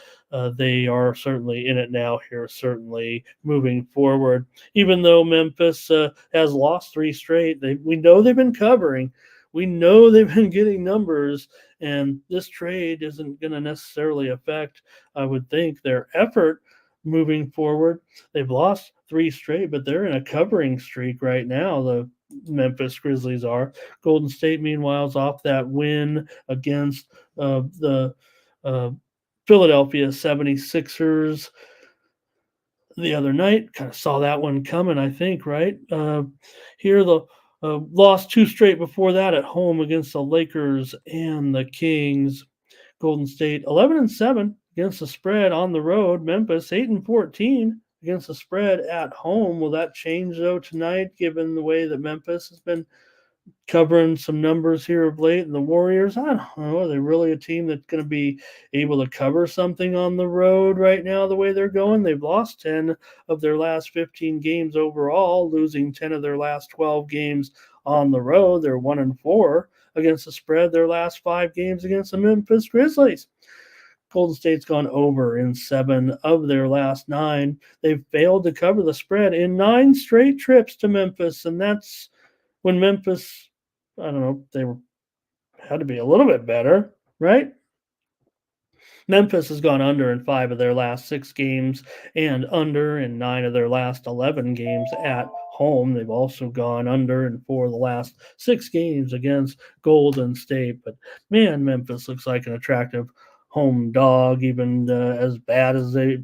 they are certainly in it now here, certainly moving forward. Even though Memphis has lost 3 straight, we know they've been covering. We know they've been getting numbers, and this trade isn't going to necessarily affect, I would think, their effort moving forward. They've lost 3 straight, but they're in a covering streak right now. The Memphis Grizzlies are. Golden State, meanwhile, is off that win against the uh, Philadelphia 76ers the other night. Kind of saw that one coming, I think, right? Here, the lost 2 straight before that at home against the Lakers and the Kings. Golden State 11-7 against the spread on the road. Memphis 8-14 against the spread at home. Will that change though tonight, given the way that Memphis has been covering some numbers here of late? And the Warriors, I don't know, are they really a team that's going to be able to cover something on the road right now the way they're going? They've lost 10 of their last 15 games overall, losing 10 of their last 12 games on the road. They're 1-4 against the spread their last 5 games against the Memphis Grizzlies. Golden State's gone over in 7 of their last 9. They've failed to cover the spread in 9 straight trips to Memphis, and that's when Memphis, I don't know, had to be a little bit better, right? Memphis has gone under in 5 of their last 6 games and under in 9 of their last 11 games at home. They've also gone under in 4 of the last 6 games against Golden State. But man, Memphis looks like an attractive home dog, even as bad as they.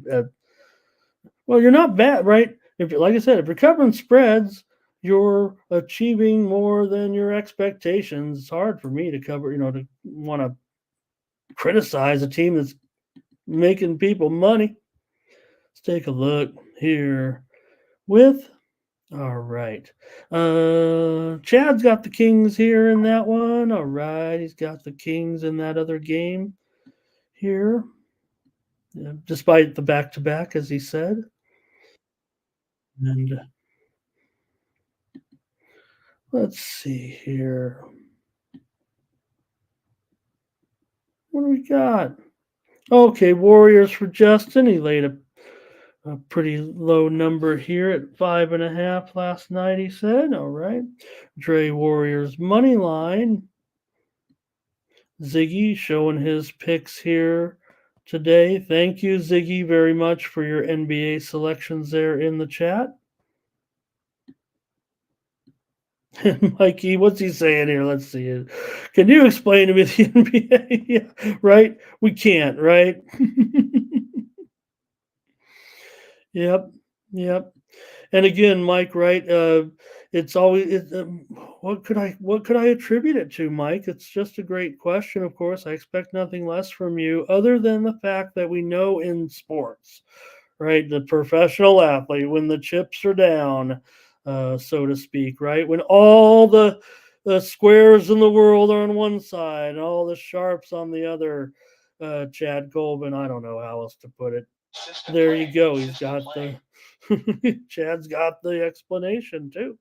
Well, you're not bad, right? If, like I said, if you're covering spreads, you're achieving more than your expectations. It's hard for me to cover, to want to criticize a team that's making people money. Let's take a look here with. All right. Chad's got the Kings here in that one. All right. He's got the Kings in that other game here, despite the back to back, as he said. And let's see here. What do we got? Okay, Warriors for Justin. He laid a pretty low number here at 5.5 last night, he said. All right. Dre Warriors money line. Ziggy showing his picks here today. Thank you, Ziggy, very much for your NBA selections there in the chat. Mikey, what's he saying here? Let's see it. Can you explain to me the NBA? Yeah, right? We can't, right? Yep. Yep. And again, Mike, right? It's always what could I attribute it to, Mike? It's just a great question. Of course, I expect nothing less from you, other than the fact that we know in sports, right, the professional athlete, when the chips are down, so to speak, right, when all the squares in the world are on one side and all the sharps on the other. Chad Colvin, I don't know how else to put it. There you go. He's got the Chad's got the explanation too.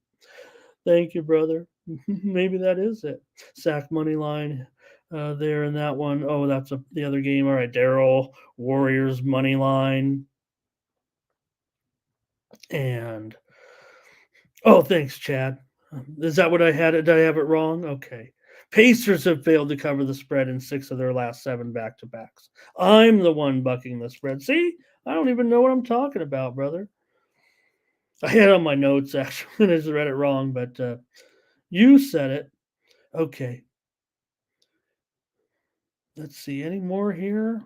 Thank you, brother. Maybe that is it. Sack money line there in that one. Oh, that's the other game. All right, Daryl Warriors money line. And oh, thanks, Chad. Is that what I had? Did I have it wrong? Okay. Pacers have failed to cover the spread in 6 of their last 7 back-to-backs. I'm the one bucking the spread. See, I don't even know what I'm talking about, brother. I had it on my notes actually, and I just read it wrong, but you said it. Okay. Let's see. Any more here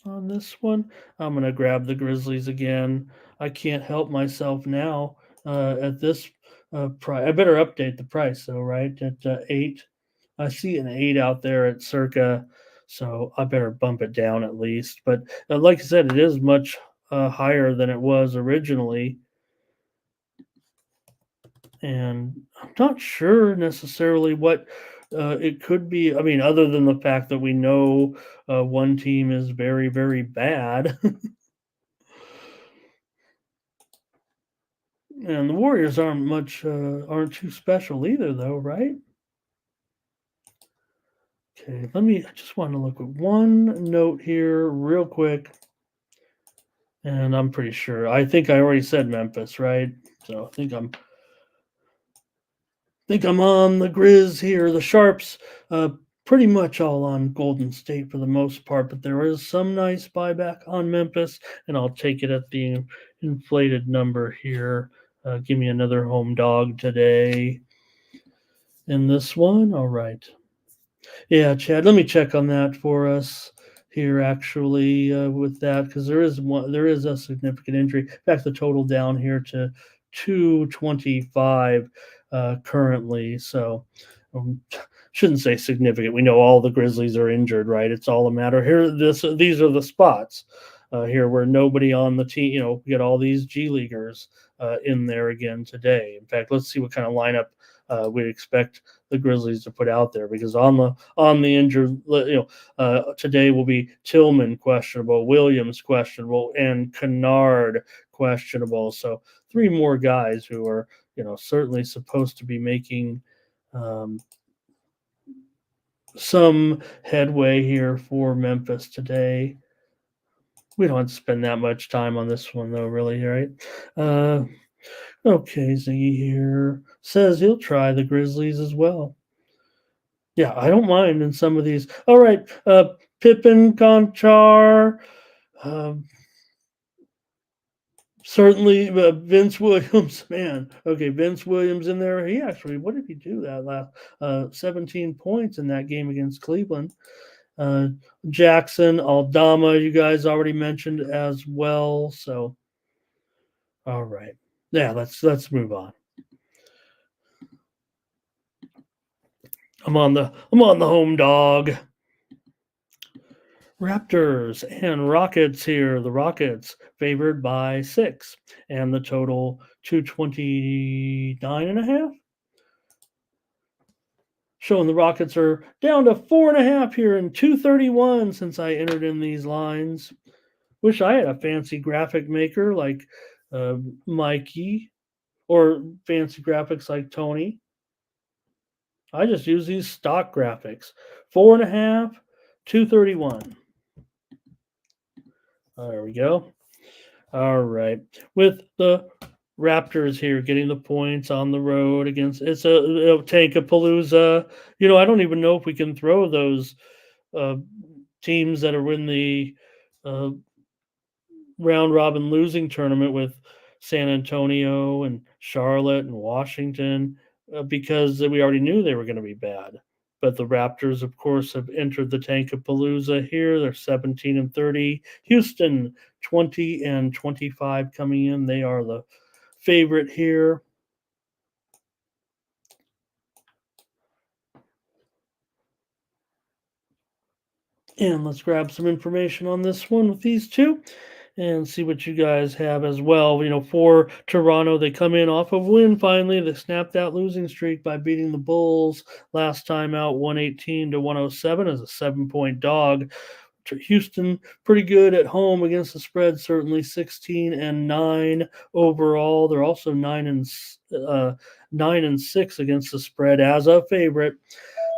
on this one? I'm going to grab the Grizzlies again. I can't help myself now at this price. I better update the price, though, right? At 8. I see an 8 out there at circa, so I better bump it down at least. But like I said, it is much higher than it was originally. And I'm not sure necessarily what it could be. I mean, other than the fact that we know one team is very, very bad. And the Warriors aren't too special either, though, right? Okay, I just want to look at one note here real quick. And I'm pretty sure. I think I already said Memphis, right? So I think I'm on the Grizz here. The Sharps, pretty much all on Golden State for the most part, but there is some nice buyback on Memphis, and I'll take it at the inflated number here. Give me another home dog today in this one. All right. Yeah, Chad, let me check on that for us here actually with that because there is a significant injury. In fact, the total down here to 225 currently. So um, shouldn't say significant. We know all the Grizzlies are injured, right? It's all a matter here. These are the spots here where nobody on the team. We get all these G leaguers in there again today. In fact, let's see what kind of lineup we expect the Grizzlies to put out there because on the injured, today will be Tillman questionable, Williams questionable, and Kennard questionable. So three more guys who are certainly supposed to be making um, some headway here for Memphis today. We don't have to spend that much time on this one though, really, right? Okay, Ziggy here says he'll try the Grizzlies as well. Yeah, I don't mind in some of these. All right, Pippen, Conchar, um, certainly Vince Williams. Man, okay, Vince Williams in there. He actually, what did he do that last? 17 points in that game against Cleveland. Uh, Jackson, Aldama, you guys already mentioned as well. So, all right, yeah, let's move on. I'm on the home dog. Raptors and Rockets here. The Rockets favored by 6, and the total 229.5. Showing the Rockets are down to 4.5 here and 231 since I entered in these lines. Wish I had a fancy graphic maker like Mikey or fancy graphics like Tony. I just use these stock graphics. 4.5, 231. There we go. All right. With the Raptors here getting the points on the road against it'll take a Palooza. I don't even know if we can throw those uh, teams that are in the uh, round robin losing tournament with San Antonio and Charlotte and Washington because we already knew they were going to be bad. But the Raptors, of course, have entered the Tankapalooza here. They're 17 and 30. Houston 20 and 25 coming in. They are the favorite here. And let's grab some information on this one with these two and see what you guys have as well. For Toronto, they come in off of win finally. They snapped that losing streak by beating the Bulls last time out 118 to 107 as a 7-point dog. Houston pretty good at home against the spread, certainly 16 and 9 overall. They're also 9 and 6 against the spread as a favorite,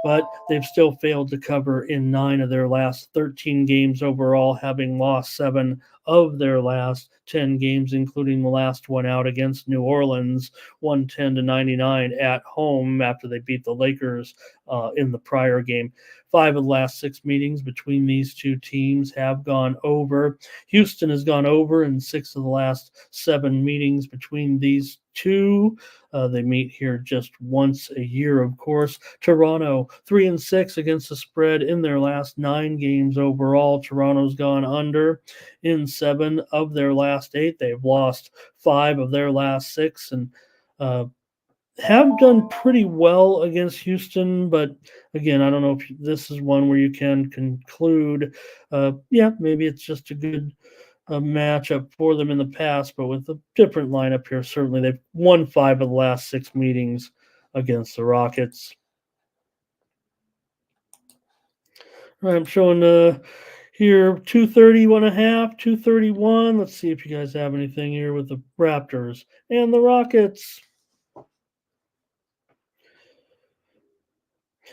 but they've still failed to cover in 9 of their last 13 games overall, having lost 7 of their last 10 games, including the last one out against New Orleans, 110 to 99 at home after they beat the Lakers in the prior game. 5 of the last 6 meetings between these two teams have gone over. Houston has gone over in 6 of the last 7 meetings between these two. They meet here just once a year, of course. Toronto 3 and 6 against the spread in their last 9 games overall. Toronto's gone under in 7 of their last 8. They've lost 5 of their last 6 and have done pretty well against Houston, but again, I don't know if this is one where you can conclude, maybe it's just a good matchup for them in the past, but with a different lineup here, certainly they've won 5 of the last 6 meetings against the Rockets. All right, I'm showing here 231.5, 231. Let's see if you guys have anything here with the Raptors and the Rockets.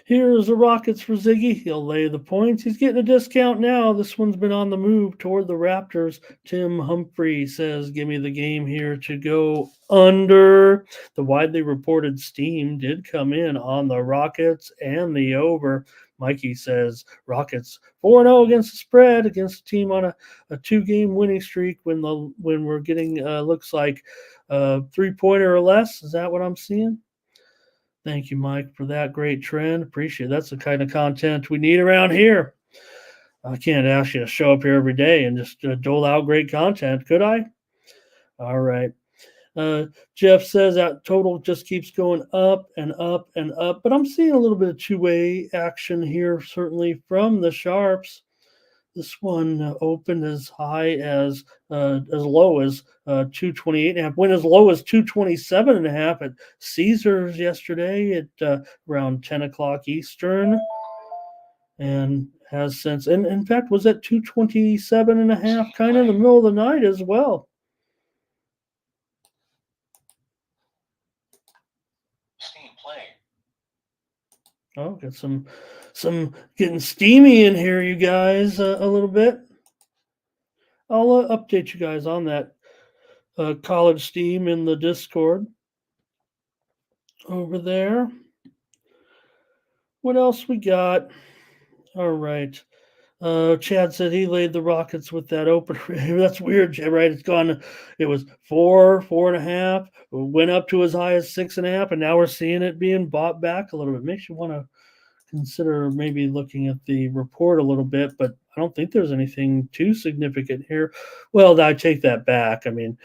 Here's the Rockets for Ziggy. He'll lay the points. He's getting a discount now. This one's been on the move toward the Raptors. Tim Humphrey says, give me the game here to go under. The widely reported steam did come in on the Rockets and the over. Mikey says, Rockets 4-0 against the spread, against a team on a two-game winning streak when we're getting, looks like, three-pointer or less. Is that what I'm seeing? Thank you, Mike, for that great trend. Appreciate it. That's the kind of content we need around here. I can't ask you to show up here every day and just dole out great content, could I? All right. Jeff says that total just keeps going up and up and up, but I'm seeing a little bit of two-way action here, certainly from the Sharps. This one opened as high as low as 228.5. Went as low as 227.5 at Caesars yesterday at around 10 o'clock Eastern, and has since, and in fact was at 227.5 kind of in the middle of the night as well. Oh, got some getting steamy in here, you guys, a little bit. I'll update you guys on that college steam in the Discord over there. What else we got? All right. Chad said he laid the Rockets with that opener. That's weird, right? It's gone. It was 4.5, went up to as high as 6.5, and now we're seeing it being bought back a little bit. Makes you want to consider maybe looking at the report a little bit, but I don't think there's anything too significant here. Well, I take that back. I mean,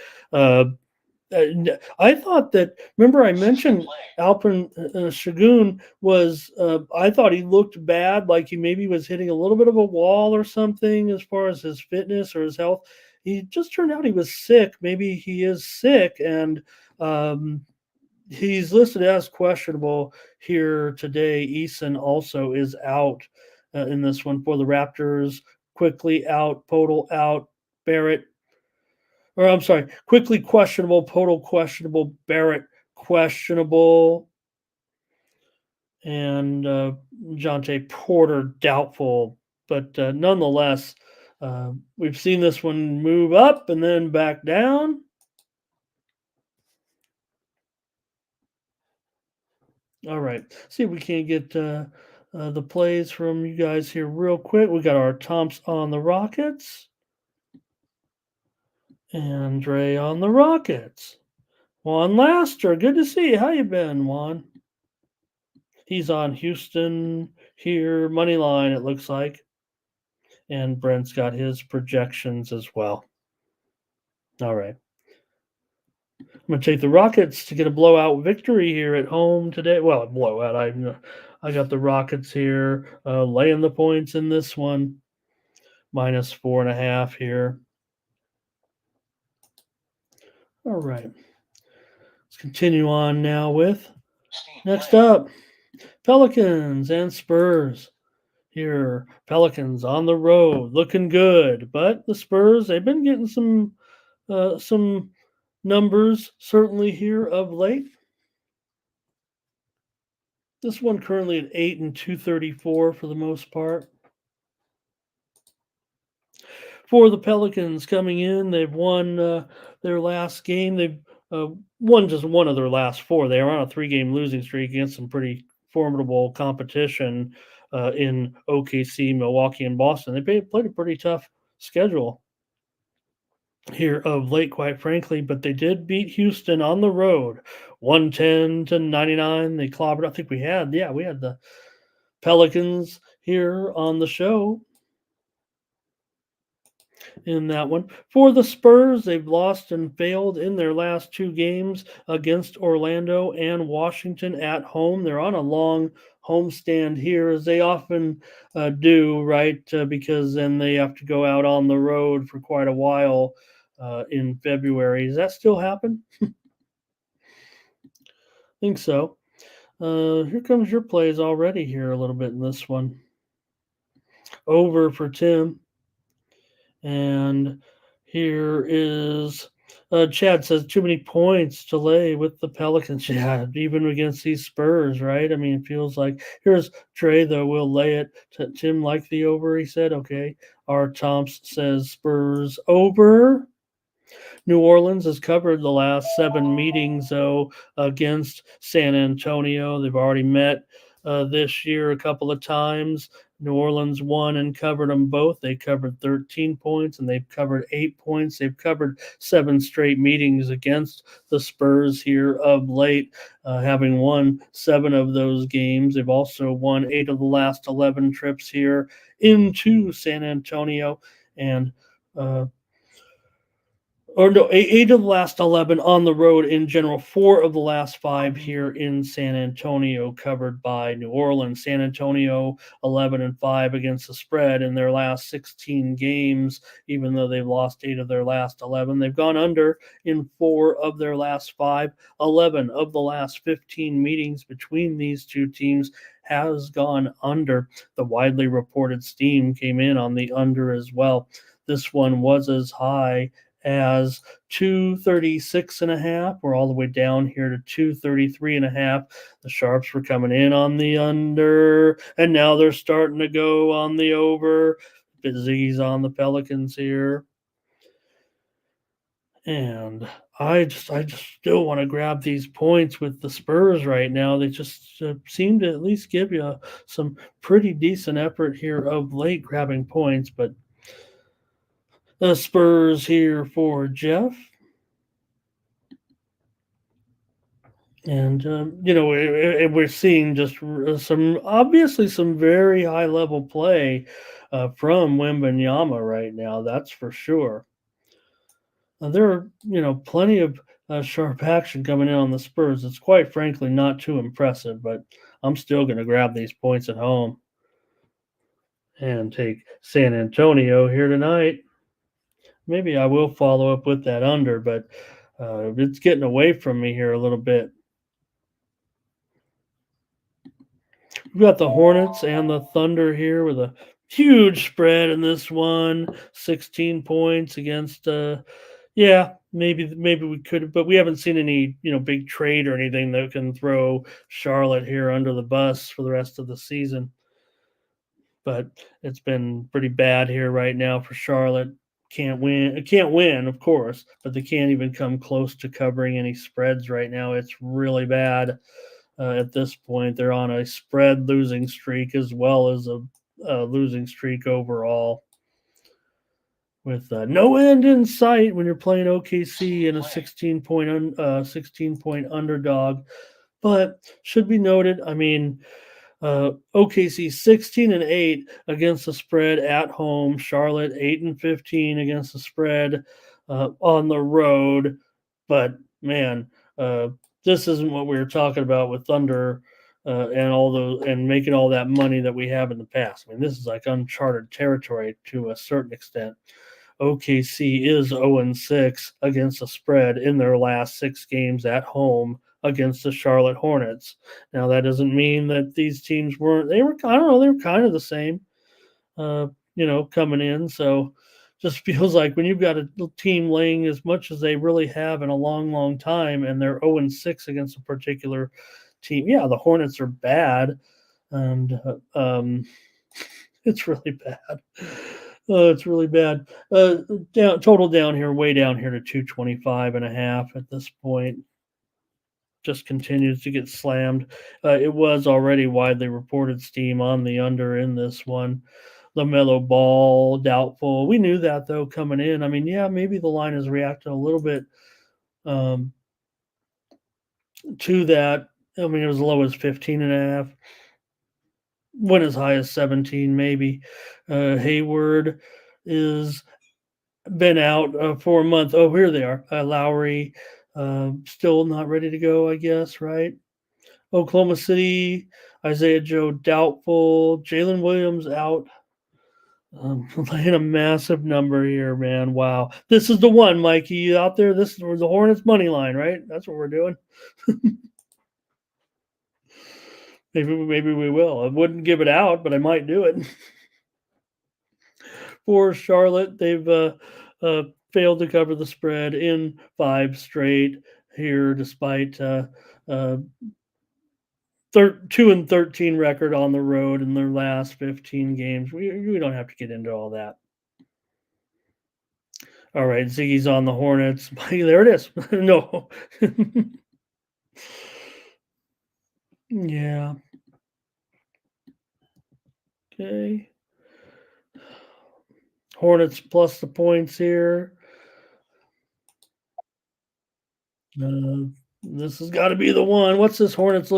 I thought that, remember I mentioned Alperen Şengün was, I thought he looked bad, like he maybe was hitting a little bit of a wall or something as far as his fitness or his health. He just turned out he was sick. Maybe he is sick, and he's listed as questionable here today. Eason also is out in this one for the Raptors. Quickly out, Podol out, Barrett, or I'm sorry, quickly questionable, Podol questionable, Barrett questionable, and Jonte Porter doubtful. But nonetheless, we've seen this one move up and then back down. All right, see if we can't get the plays from you guys here real quick. We got our Tomps on the Rockets. Andre on the Rockets. Juan Laster, good to see you. How you been, Juan? He's on Houston here, money line, it looks like. And Brent's got his projections as well. All right. I'm going to take the Rockets to get a blowout victory here at home today. Well, a blowout. I got the Rockets here laying the points in this one. Minus 4.5 here. All right. Let's continue on now with next up, Pelicans and Spurs. Here, Pelicans on the road, looking good, but the Spurs, they've been getting some numbers certainly here of late. This one currently at 8 and 234 for the most part. For the Pelicans coming in, they've won their last game. They've won just one of their last four. They are on a 3-game losing streak against some pretty formidable competition in OKC, Milwaukee, and Boston. They played a pretty tough schedule here of late, quite frankly, but they did beat Houston on the road, 110-99. They clobbered. I think we had the Pelicans here on the show in that one. For the Spurs, they've lost and failed in their last 2 games against Orlando and Washington at home. They're on a long homestand here, as they often do, right? Because then they have to go out on the road for quite a while in February. Does that still happen? I think so. Here comes your plays already here a little bit in this one. Over for Tim. And here is Chad says too many points to lay with the Pelicans. Yeah, even against these Spurs, right? I mean, it feels like here's Trey though. We'll lay it. Tim like the over. He said, okay. R. Tomps says Spurs over. New Orleans has covered the last 7 meetings, though, against San Antonio. They've already met this year a couple of times. New Orleans won and covered them both. They covered 13 points and they've covered 8 points. They've covered 7 straight meetings against the Spurs here of late, having won 7 of those games. They've also won 8 of the last 11 trips here into San Antonio. And or no, eight of the last 11 on the road in general. 4 of the last 5 here in San Antonio, covered by New Orleans. San Antonio 11-5 against the spread in their last 16 games, even though they've lost 8 of their last 11. They've gone under in 4 of their last 5. 11 of the last 15 meetings between these two teams has gone under. The widely reported steam came in on the under as well. This one was as high as 236.5. We're all the way down here to 233.5. The Sharps were coming in on the under, and now they're starting to go on the over. Ziggy's on the Pelicans here. And I just still want to grab these points with the Spurs right now. They just seem to at least give you some pretty decent effort here of late grabbing points, but the Spurs here for Jeff. And, we're seeing just some very high level play from Wembanyama right now. That's for sure. There are, plenty of sharp action coming in on the Spurs. It's quite frankly not too impressive, but I'm still going to grab these points at home and take San Antonio here tonight. Maybe I will follow up with that under, but it's getting away from me here a little bit. We've got the Hornets and the Thunder here with a huge spread in this one. 16 points against maybe we could, but we haven't seen any, big trade or anything that can throw Charlotte here under the bus for the rest of the season. But it's been pretty bad here right now for Charlotte. Can't win, of course, but they can't even come close to covering any spreads right now. It's really bad. At this point, they're on a spread losing streak as well as a losing streak overall, with no end in sight when you're playing OKC in a 16-point underdog. But should be noted, I mean, OKC 16-8 against the spread at home. Charlotte 8-15 against the spread on the road. But man, this isn't what we were talking about with Thunder and all those and making all that money that we have in the past. I mean, this is like uncharted territory to a certain extent. OKC is 0-6 against the spread in their last 6 games at home against the Charlotte Hornets. Now, that doesn't mean that these teams they were kind of the same, coming in. So just feels like when you've got a team laying as much as they really have in a long, long time, and they're 0-6 against a particular team. Yeah, the Hornets are bad, and it's really bad. It's really bad. Total down here, way down here to 225.5 at this point. Just continues to get slammed. It was already widely reported steam on the under in this one. LaMelo Ball, doubtful. We knew that, though, coming in. I mean, yeah, maybe the line has reacted a little bit to that. I mean, it was as low as 15.5. Went as high as 17, maybe. Hayward is been out for a month. Oh, here they are. Lowry, still not ready to go, I guess, right? Oklahoma City, Isaiah Joe, doubtful. Jalen Williams out. Laying a massive number here, man. Wow. This is the one, Mikey, out there. This is the Hornets money line, right? That's what we're doing. Maybe we will. I wouldn't give it out, but I might do it. For Charlotte, they've failed to cover the spread in 5 straight here, despite 2-13 record on the road in their last 15 games. We don't have to get into all that. All right, Ziggy's on the Hornets. There it is. No. Yeah. Okay. Hornets plus the points here. Uh, this has got to be the one. What's this Hornets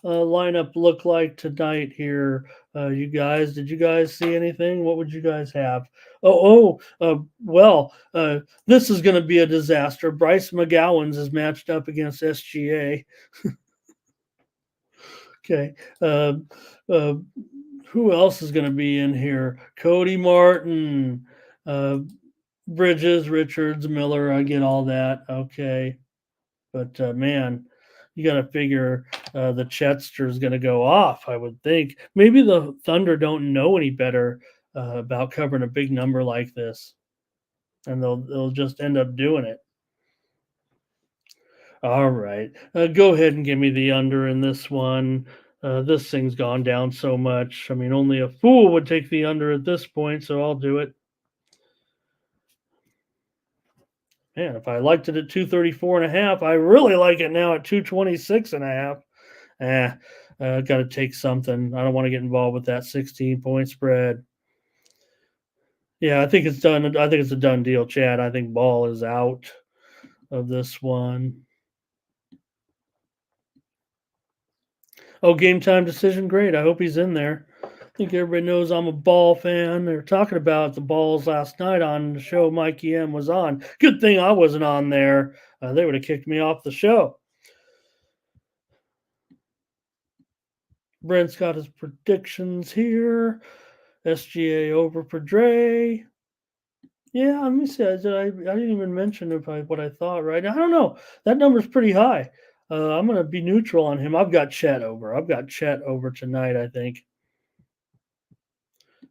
lineup look like tonight here? You guys, did you guys see anything? What would you guys have? Well, this is going to be a disaster. Bryce McGowan's is matched up against SGA. Okay. Uh, uh, who else is going to be in here? Cody Martin, uh, Bridges, Richards, Miller. I get all that. Okay. But man, you got to figure the Chetster is going to go off, I would think. Maybe the Thunder don't know any better about covering a big number like this, and they'll just end up doing it. All right. Go ahead and give me the under in this one. This thing's gone down so much. I mean, only a fool would take the under at this point, so I'll do it. Man, if I liked it at 234.5, I really like it now at 226.5. Got to take something. I don't want to get involved with that 16-point spread. Yeah, I think it's done. I think it's a done deal, Chad. I think Ball is out of this one. Oh, game time decision. Great. I hope he's in there. I think everybody knows I'm a Ball fan. They were talking about the Balls last night on the show Mikey M was on. Good thing I wasn't on there. They would have kicked me off the show. Brent's got his predictions here. SGA over for Dre. Yeah, let me see. I didn't even mention what I thought. Right, I don't know. That number's pretty high. I'm gonna be neutral on him. I've got Chet over. I've got Chet over tonight, I think.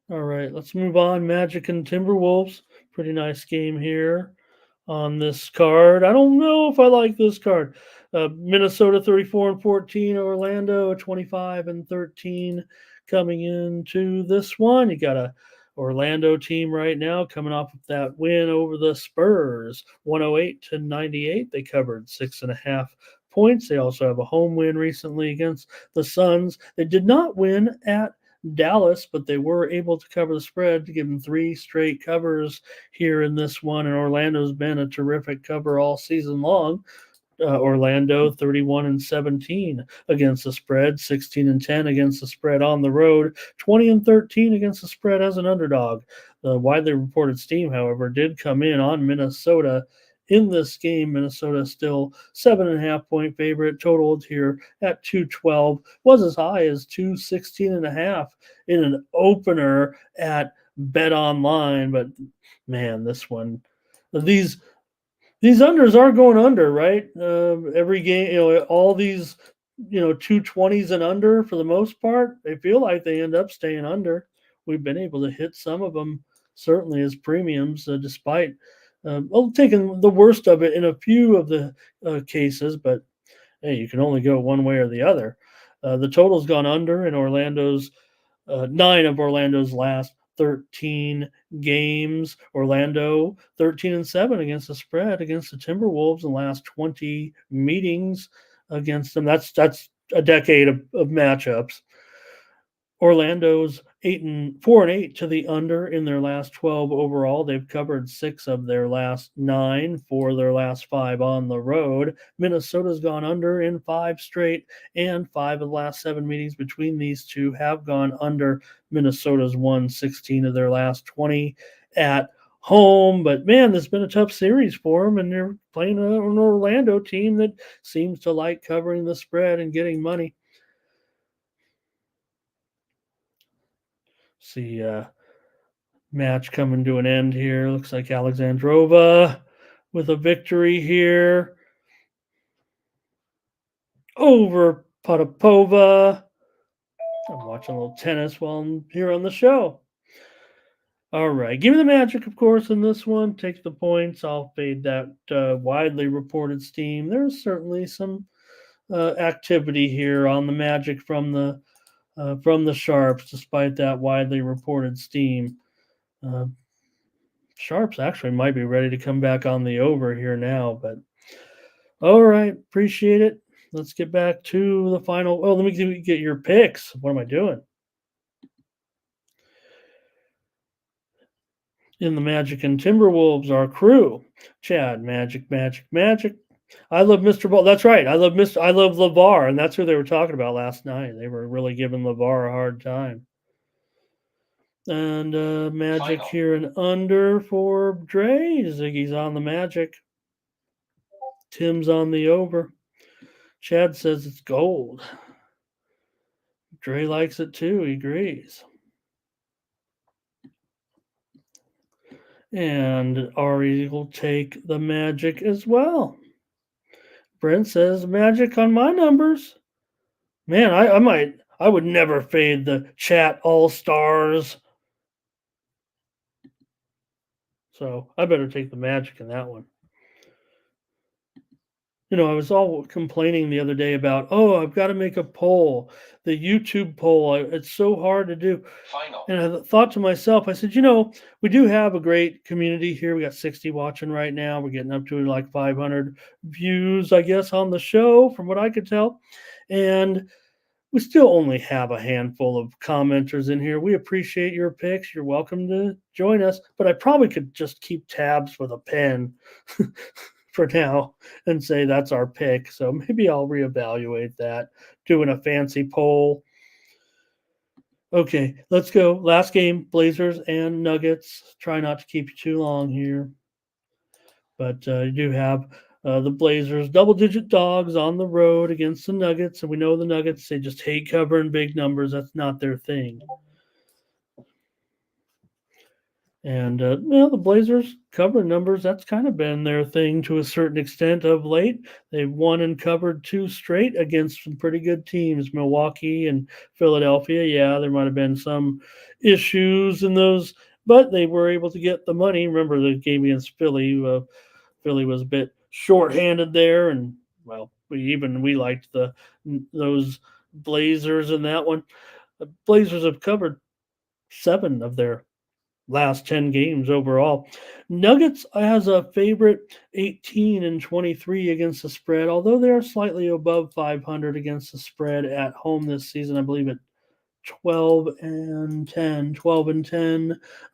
All right, let's move on. Magic and Timberwolves. Pretty nice game here on this card. I don't know if I like this card. Minnesota 34-14, Orlando 25-13 coming into this one. You got a Orlando team right now coming off of that win over the Spurs, 108-98. They covered 6.5 points. They also have a home win recently against the Suns. They did not win at Dallas, but they were able to cover the spread to give them 3 straight covers here in this one. And Orlando's been a terrific cover all season long. Orlando 31-17 against the spread, 16-10 against the spread on the road, 20-13 against the spread as an underdog. The widely reported steam, however, did come in on Minnesota. In this game, Minnesota still 7.5-point favorite, totaled here at 212, was as high as 216.5 in an opener at Bet Online. But man, this one, these unders are going under, right? Every game, all these, 220s and under for the most part, they feel like they end up staying under. We've been able to hit some of them, certainly as premiums, despite taking the worst of it in a few of the cases. But hey, you can only go one way or the other. The total's gone under in 9 of Orlando's last 13 games. Orlando 13-7 against the spread against the Timberwolves in the last 20 meetings against them. That's a decade of matchups. Orlando's 4-8 to the under in their last 12 overall. They've covered 6 of their last 9 for their last 5 on the road. Minnesota's gone under in 5 straight, and 5 of the last 7 meetings between these two have gone under. Minnesota's won 16 of their last 20 at home. But man, this has been a tough series for them, and they're playing an Orlando team that seems to like covering the spread and getting money. See match coming to an end here. Looks like Alexandrova with a victory here over Potapova. I'm watching a little tennis while I'm here on the show. All right. Give me the Magic, of course, in this one. Take the points. I'll fade that widely reported steam. There's certainly some activity here on the Magic from the Sharps, despite that widely reported steam. Uh, Sharps actually might be ready to come back on the over here now, but all right, appreciate it. Let's get back to the final. Oh, let me get your picks. What am I doing? In the Magic and Timberwolves, our crew. Chad, Magic, Magic, Magic. I love Mr. Ball. That's right. I love LeVar, and that's who they were talking about last night. They were really giving LeVar a hard time. And Magic Final. here and under for Dre. Ziggy's on the Magic. Tim's on the over. Chad says it's gold. Dre likes it too. He agrees. And Ari will take the Magic as well. Brent says Magic on my numbers. Man, I would never fade the chat all stars. So I better take the Magic in that one. You know, I was all complaining the other day about, oh, I've got to make a poll, the YouTube poll. It's so hard to do. Final. And I thought to myself, I said, we do have a great community here. We got 60 watching right now. We're getting up to like 500 views, I guess, on the show, from what I could tell. And we still only have a handful of commenters in here. We appreciate your picks. You're welcome to join us. But I probably could just keep tabs with a pen for now and say that's our pick. So maybe I'll reevaluate that, doing a fancy poll. Okay, let's go. Last game, Blazers and Nuggets. Try not to keep you too long here. But you do have the Blazers, double-digit dogs on the road against the Nuggets. And we know the Nuggets, they just hate covering big numbers. That's not their thing. And, the Blazers cover numbers, that's kind of been their thing to a certain extent of late. They've won and covered 2 straight against some pretty good teams, Milwaukee and Philadelphia. Yeah, there might have been some issues in those, but they were able to get the money. Remember the game against Philly? Philly was a bit shorthanded there, and, well, we liked those Blazers in that one. The Blazers have covered 7 of their last 10 games overall. Nuggets has a favorite 18 and 23 against the spread, although they are slightly above 500 against the spread at home this season. I believe at 12 and 10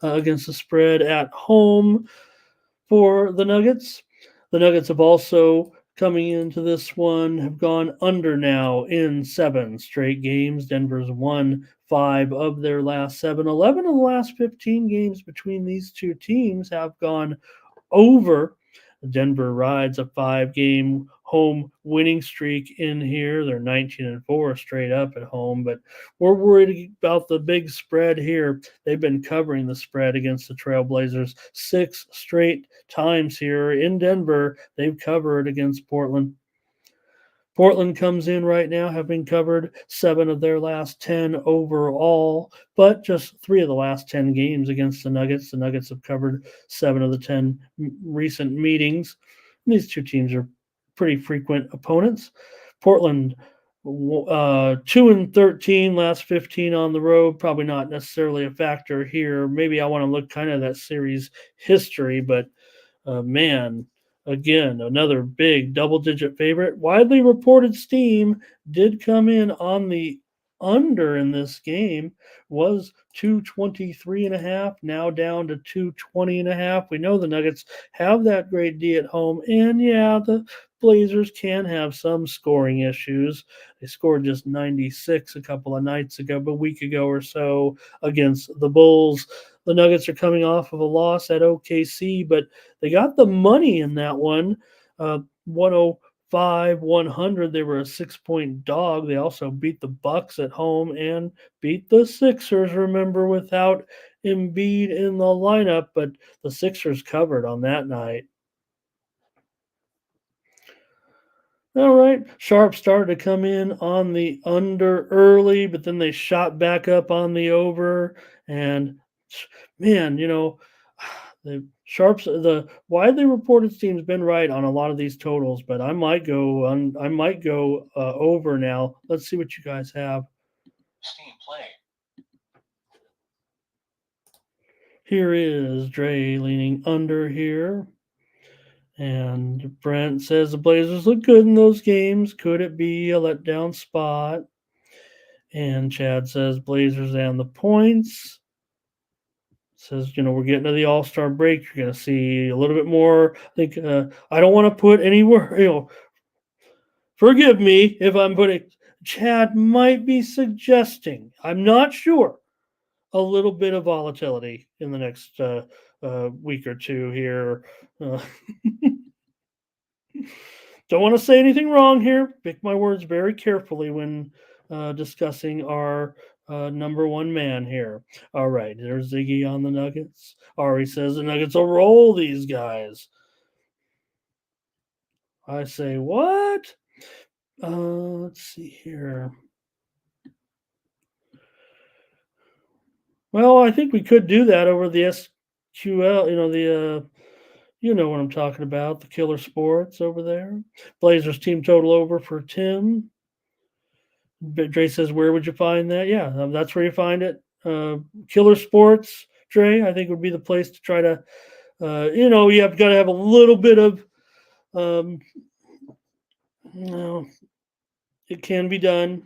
against the spread at home for the Nuggets. The Nuggets have also, coming into this one, have gone under now in 7 straight games. Denver's won 5 of their last 7. 11 of the last 15 games between these two teams have gone over. Denver rides a 5-game home winning streak in here. They're 19-4 straight up at home, but we're worried about the big spread here. They've been covering the spread against the Trailblazers 6 straight times here in Denver. They've covered against Portland. Portland comes in right now, having covered 7 of their last 10 overall, but just 3 of the last 10 games against the Nuggets. The Nuggets have covered 7 of the 10 recent meetings. And these two teams are pretty frequent opponents. Portland, 2-13, last 15 on the road. Probably not necessarily a factor here. Maybe I want to look kind of that series history, but man, again, another big double-digit favorite. Widely reported steam did come in on the under in this game, was 223.5, now down to 220.5. We know the Nuggets have that great D at home, and yeah, the Blazers can have some scoring issues. They scored just 96 a couple of nights ago, a week ago or so against the Bulls. The Nuggets are coming off of a loss at OKC, but they got the money in that one. 105-100. They were a 6-point dog. They also beat the Bucks at home and beat the Sixers, remember, without Embiid in the lineup, but the Sixers covered on that night. All right. Sharp started to come in on the under early, but then they shot back up on the over, and man, the Sharps, the widely reported team's been right on a lot of these totals, but I might go over now. Let's see what you guys have. Steam play. Here is Dre leaning under here. And Brent says the Blazers look good in those games. Could it be a letdown spot? And Chad says Blazers and the points. Says, we're getting to the All-Star break. You're going to see a little bit more. I think I don't want to put anywhere, forgive me if I'm putting, Chad might be suggesting, I'm not sure, a little bit of volatility in the next week or two here. Don't want to say anything wrong here. Pick my words very carefully when discussing our number one man here. All right, there's Ziggy on the Nuggets. Ari says the Nuggets will roll these guys. I say, what? Let's see here. Well, I think we could do that over the SQL, you know what I'm talking about, the Killer Sports over there. Blazers team total over for Tim. Dre says, where would you find that? Yeah, that's where you find it. Killer Sports, Dre, I think would be the place to try to, you have got to have a little bit of, it can be done.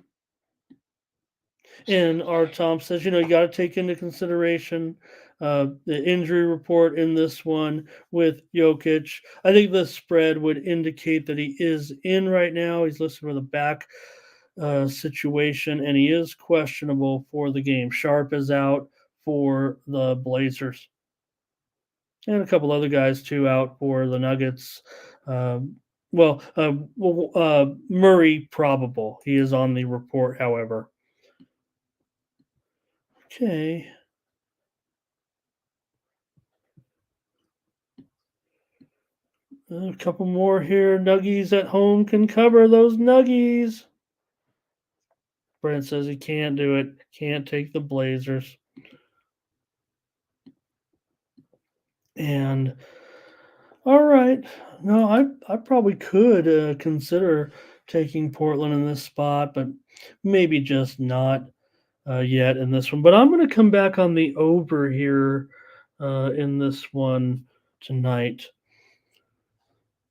And our Tom says, you got to take into consideration the injury report in this one with Jokic. I think the spread would indicate that he is in right now. He's listed with a back situation, and he is questionable for the game. Sharp is out for the Blazers. And a couple other guys, too, out for the Nuggets. Murray probable. He is on the report, however. Okay. A couple more here. Nuggies at home can cover those Nuggies. Brent says he can't do it. Can't take the Blazers. And all right. No, I probably could consider taking Portland in this spot, but maybe just not yet in this one. But I'm going to come back on the over here in this one tonight.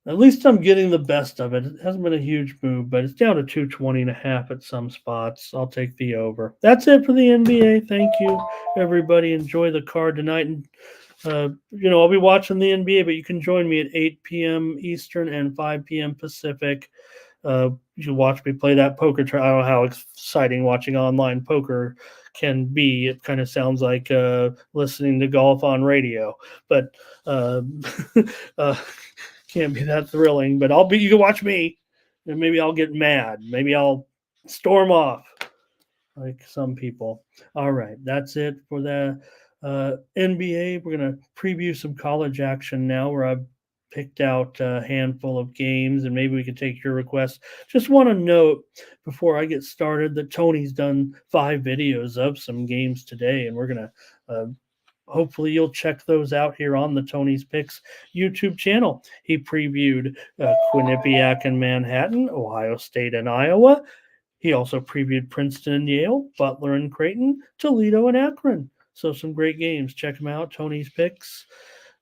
At least I'm getting the best of it. It hasn't been a huge move, but it's down to 220.5 at some spots. I'll take the over. That's it for the NBA. Thank you, everybody. Enjoy the card tonight. And, I'll be watching the NBA, but you can join me at 8 p.m. Eastern and 5 p.m. Pacific. You can watch me play that poker. I don't know how exciting watching online poker can be. It kind of sounds like listening to golf on radio, but can't be that thrilling. But you can watch me, and maybe I'll get mad. Maybe I'll storm off like some people. All right, that's it for the NBA. We're going to preview some college action now where I've picked out a handful of games, and maybe we can take your requests. Just want to note before I get started that Tony's done 5 videos of some games today, and we're going to hopefully you'll check those out here on the Tony's Picks YouTube channel. He previewed Quinnipiac and Manhattan, Ohio State and Iowa. He also previewed Princeton and Yale, Butler and Creighton, Toledo and Akron. So some great games. Check them out, Tony's Picks.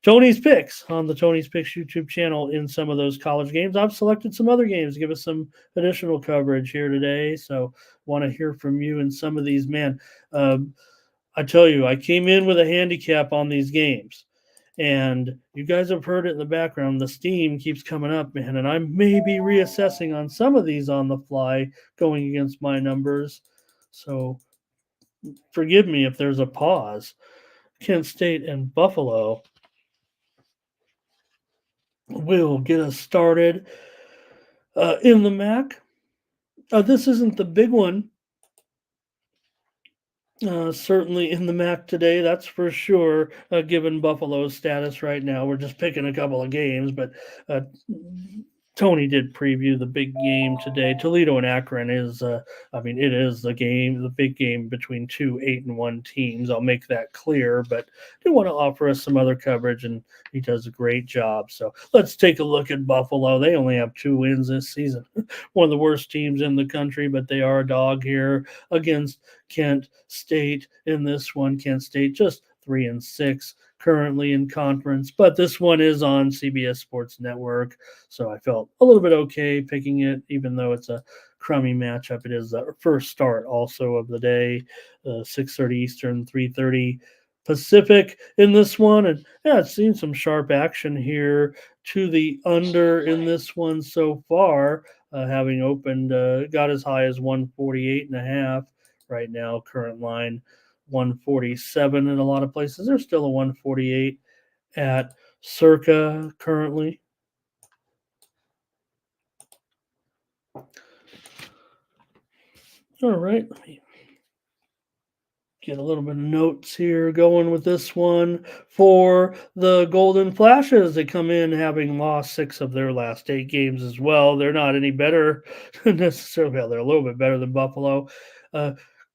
Tony's Picks on the Tony's Picks YouTube channel in some of those college games. I've selected some other games to give us some additional coverage here today. So want to hear from you in some of these. Man, I tell you, I came in with a handicap on these games, and you guys have heard it in the background. The steam keeps coming up, man, and I may be reassessing on some of these on the fly going against my numbers. So forgive me if there's a pause. Kent State and Buffalo will get us started in the MAC. This isn't the big one. Certainly in the MAC today, that's for sure, given Buffalo's status right now. We're just picking a couple of games, but Tony did preview the big game today. Toledo and Akron is, it is the big game between 2 8-1 teams. I'll make that clear, but I do want to offer us some other coverage, and he does a great job. So let's take a look at Buffalo. They only have 2 wins this season. One of the worst teams in the country, but they are a dog here against Kent State in this one. Kent State just 3-6 currently in conference, but this one is on CBS Sports Network, so I felt a little bit okay picking it, even though it's a crummy matchup. It is the first start also of the day, 6:30 Eastern, 3:30 Pacific in this one, and yeah, it's seen some sharp action here to the under in this one so far, having opened, got as high as 148.5 right now. Current line 147 in a lot of places. There's still a 148 at Circa currently. All right, let me get a little bit of notes here going with this one for the Golden Flashes. They come in having lost 6 of their last 8 games as well. They're not any better necessarily. Well, they're a little bit better than Buffalo.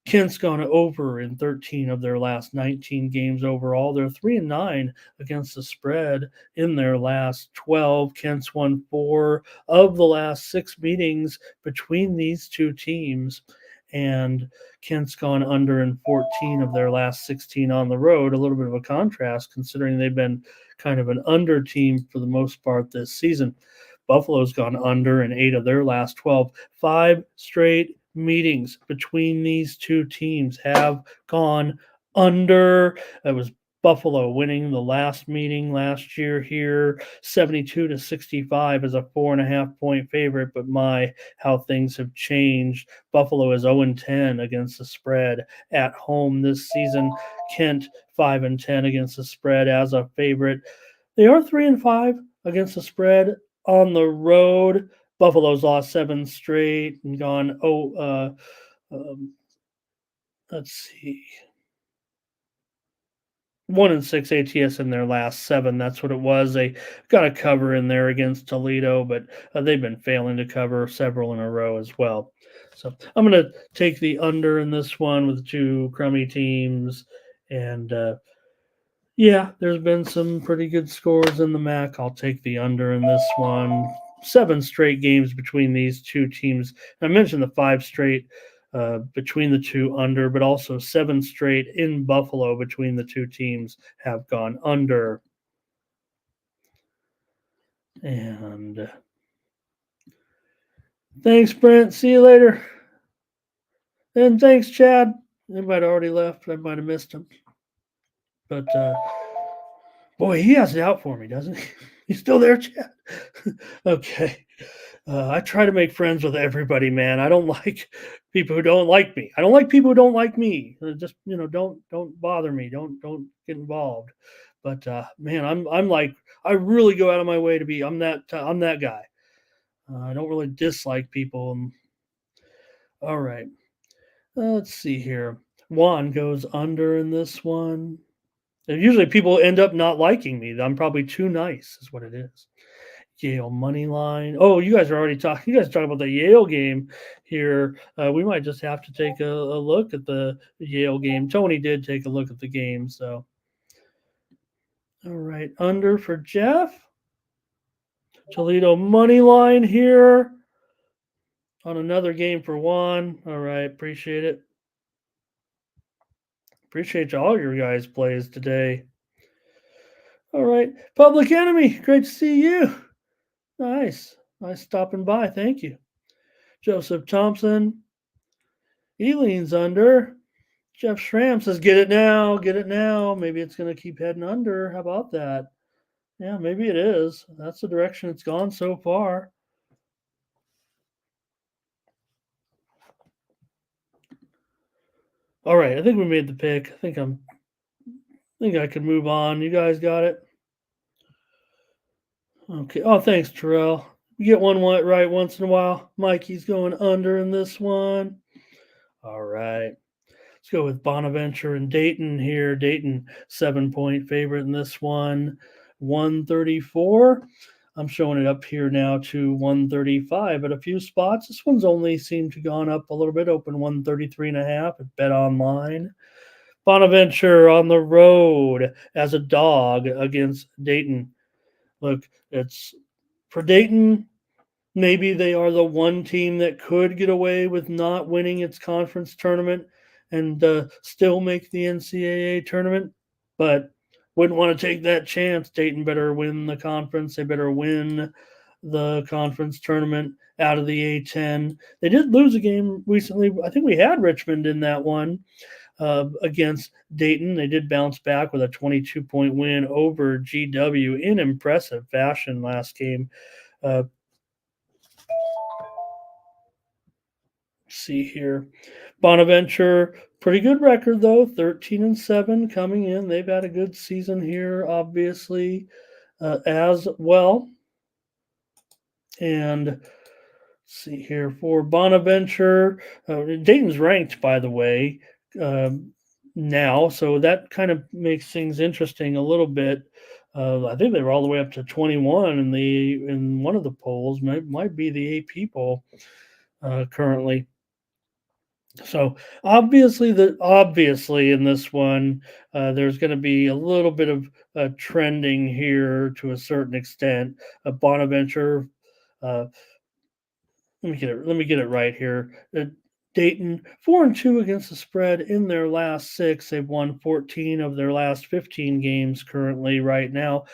Kent's gone over in 13 of their last 19 games overall. They're 3-9 against the spread in their last 12. Kent's won 4 of the last 6 meetings between these two teams, and Kent's gone under in 14 of their last 16 on the road. A little bit of a contrast considering they've been kind of an under team for the most part this season. Buffalo's gone under in 8 of their last 12. 5 straight meetings between these two teams have gone under. It was Buffalo winning the last meeting last year here, 72-65 as a 4.5-point favorite. But my, how things have changed. Buffalo is 0-10 against the spread at home this season. Kent 5-10 against the spread as a favorite. They are 3-5 against the spread on the road. Buffalo's lost 7 straight and gone, let's see, 1-6 ATS in their last 7. That's what it was. They got a cover in there against Toledo, but they've been failing to cover several in a row as well. So I'm going to take the under in this one with 2 crummy teams. And yeah, there's been some pretty good scores in the MAC. I'll take the under in this one. 7 straight games between these two teams. I mentioned the 5 straight between the two under, but also 7 straight in Buffalo between the two teams have gone under. And thanks, Brent. See you later. And thanks, Chad. They might have already left. I might have missed him. But boy, he has it out for me, doesn't he? You still there, Chad? Okay. I try to make friends with everybody, man. I don't like people who don't like me. I don't like people who don't like me. Just don't bother me. Don't get involved. But man, I'm like, I really go out of my way to be. I'm that guy. I don't really dislike people. All right. Let's see here. Juan goes under in this one. And usually people end up not liking me. I'm probably too nice, is what it is. Yale money line. Oh, you guys are already talking. You guys talk about the Yale game here. We might just have to take a look at the Yale game. Tony did take a look at the game. So, all right, under for Jeff. Toledo money line here on another game for Juan. All right, appreciate it. Appreciate all your guys' plays today. All right, Public Enemy, great to see you. Nice stopping by. Thank you. Joseph Thompson. He leans under. Jeff Schramm says, get it now. Maybe it's going to keep heading under. How about that? Yeah, maybe it is. That's the direction it's gone so far. All right, I think we made the pick. I think I can move on. You guys got it? Okay. Oh, thanks, Terrell. You get one right once in a while. Mikey's going under in this one. All right. Let's go with Bonaventure and Dayton here. Dayton, 7-point favorite in this one, 134. I'm showing it up here now to 135 at a few spots. This one's only seemed to gone up a little bit, open 133.5 at Bet Online. Bonaventure on the road as a dog against Dayton. Look, it's for Dayton. Maybe they are the one team that could get away with not winning its conference tournament and still make the NCAA tournament, but wouldn't want to take that chance. Dayton better win the conference. They better win the conference tournament out of the A10. They did lose a game recently. I think we had Richmond in that one against Dayton. They did bounce back with a 22-point win over GW in impressive fashion last game. See here. Bonaventure, pretty good record though, 13-7 coming in. They've had a good season here, obviously, as well. And see here for Bonaventure. Dayton's ranked, by the way, now, so that kind of makes things interesting a little bit. I think they were all the way up to 21 in one of the polls. Might be the AP poll currently. So obviously in this one, there's going to be a little bit of trending here to a certain extent. Bonaventure, uh, let me get it right here. Dayton 4-2 against the spread in their last 6. They've won 14 of their last 15 games currently right now.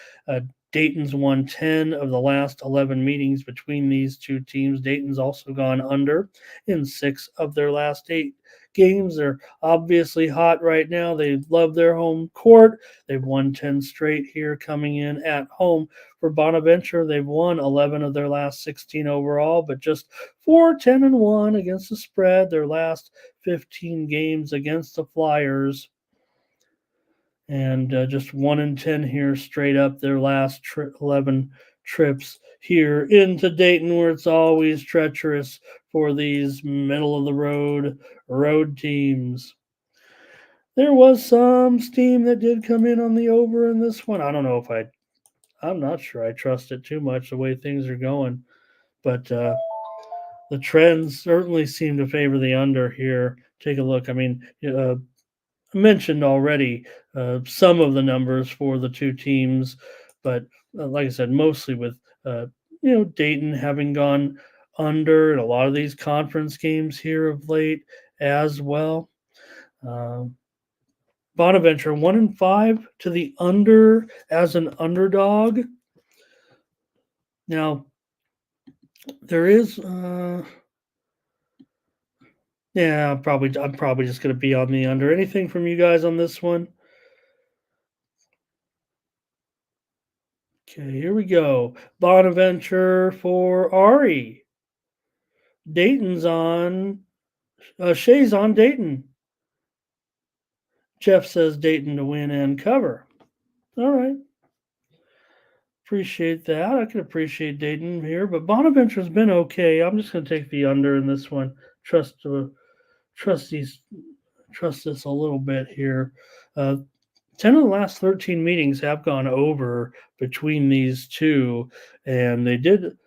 Dayton's won 10 of the last 11 meetings between these two teams. Dayton's also gone under in 6 of their last 8 games. They're obviously hot right now. They love their home court. They've won 10 straight here coming in at home. For Bonaventure, they've won 11 of their last 16 overall, but just 4-10-1 against the spread. Their last 15 games against the Flyers. And just 1-10 here straight up their last 11 trips here into Dayton, where it's always treacherous for these middle of the road teams. There was some steam that did come in on the over in this one. I don't know if I'm not sure I trust it too much the way things are going, but the trends certainly seem to favor the under here. Take a look. I mean, I mentioned already some of the numbers for the two teams, but like I said, mostly with Dayton having gone under in a lot of these conference games here of late as well. Bonaventure 1-5 to the under as an underdog. Now there is I'm probably just going to be on the under. Anything from you guys on this one? Okay, here we go. Bonaventure for Ari. Dayton's on. Shay's on Dayton. Jeff says Dayton to win and cover. All right. Appreciate that. I can appreciate Dayton here, but Bonaventure's been okay. I'm just going to take the under in this one. Trust this a little bit here. 10 of the last 13 meetings have gone over between these two, and they did